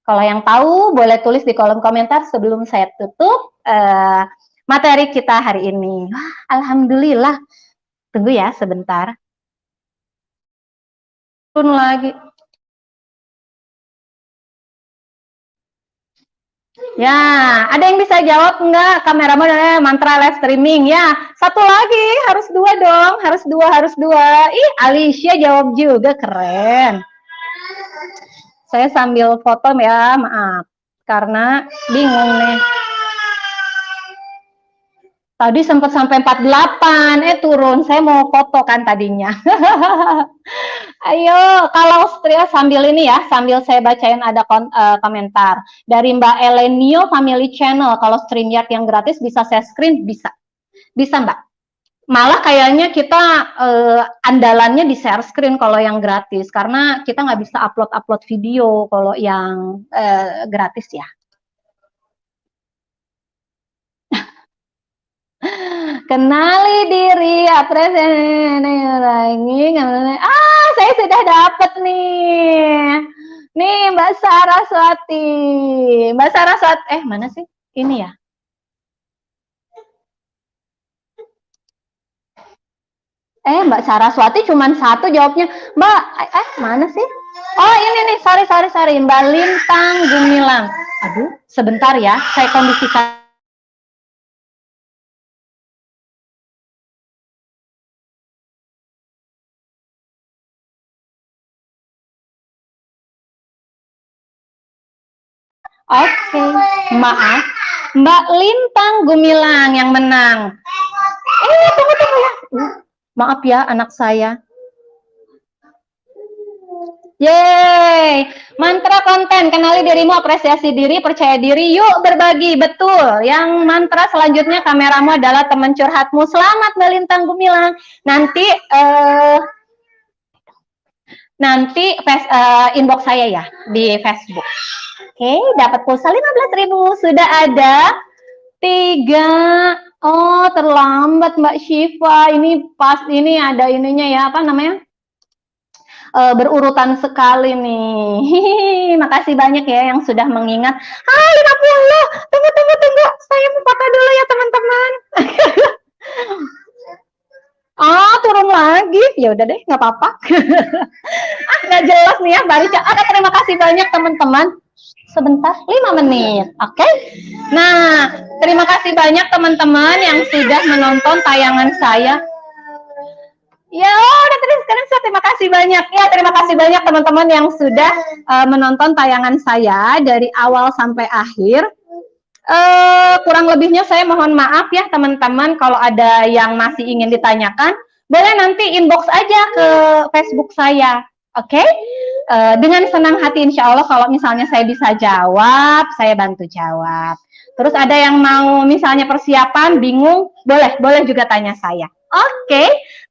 Kalau yang tahu, boleh tulis di kolom komentar sebelum saya tutup materi kita hari ini. Wah, alhamdulillah. Tunggu ya sebentar. Turun lagi. Ya, ada yang bisa jawab enggak? Kameramen mantra live streaming. Ya, satu lagi, harus 2 dong. Harus 2, harus 2. Ih, Alicia jawab juga, keren. Saya sambil foto ya, maaf. Karena bingung nih. Tadi sempat sampai 48, turun. Saya mau foto kan tadinya. Ayo, kalau sambil ini ya, sambil saya bacain ada komentar. Dari Mbak Elenio Family Channel, kalau StreamYard yang gratis bisa saya screen? Bisa. Bisa Mbak. Malah kayaknya kita andalannya di share screen kalau yang gratis, karena kita nggak bisa upload video kalau yang gratis ya. Kenali diri, apresiasi. Saya sudah dapat nih. Nih Mbak Saraswati. Mbak Saraswati, mana sih? Ini ya. Mbak Saraswati cuma 1 jawabnya. Mbak, mana sih? Oh ini nih, sorry. Mbak Lintang Gumilang. Aduh, sebentar ya, saya kondisikan. Oke, maaf. Mbak Lintang Gumilang yang menang. Tunggu ya. Maaf ya anak saya. Yeay, mantra konten, kenali dirimu, apresiasi diri, percaya diri, yuk berbagi, betul. Yang mantra selanjutnya, kameramu adalah teman curhatmu. Selamat Mbak Lintang Gumilang. Nanti inbox saya ya di Facebook. Oke, dapat pulsa 15.000. Sudah ada 3. Oh, terlambat Mbak Syifa. Ini pas ini ada ininya ya, apa namanya? Berurutan sekali nih. Makasih banyak ya yang sudah mengingat. 50. Tunggu. Saya mau foto dulu ya teman-teman. Turun lagi. Ya udah deh, nggak apa-apa. Nggak jelas nih ya, Mbak Rica. Terima kasih banyak teman-teman. Sebentar, 5 menit. Oke? Nah, terima kasih banyak teman-teman yang sudah menonton tayangan saya. Ya, udah terima kasih banyak. Ya, terima kasih banyak teman-teman yang sudah menonton tayangan saya dari awal sampai akhir. Kurang lebihnya saya mohon maaf ya teman-teman, kalau ada yang masih ingin ditanyakan, boleh nanti inbox aja ke Facebook saya. Oke? Dengan senang hati insya Allah kalau misalnya saya bisa jawab, saya bantu jawab. Terus ada yang mau misalnya persiapan, bingung, boleh juga tanya saya. Oke,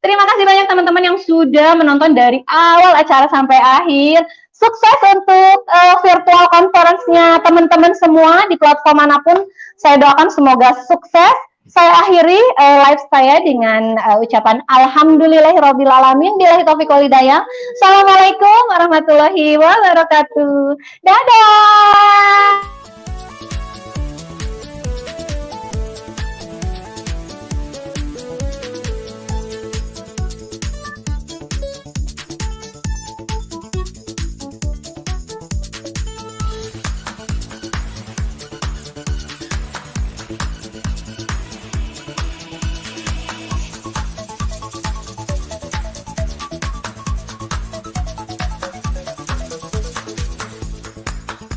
terima kasih banyak teman-teman yang sudah menonton dari awal acara sampai akhir. Sukses untuk virtual conference-nya teman-teman semua di platform manapun. Saya doakan semoga sukses. Saya akhiri live saya dengan ucapan alhamdulillahirrabbilalamin. Billahi taufiq wal hidayah. Assalamualaikum warahmatullahi wabarakatuh. Dadah.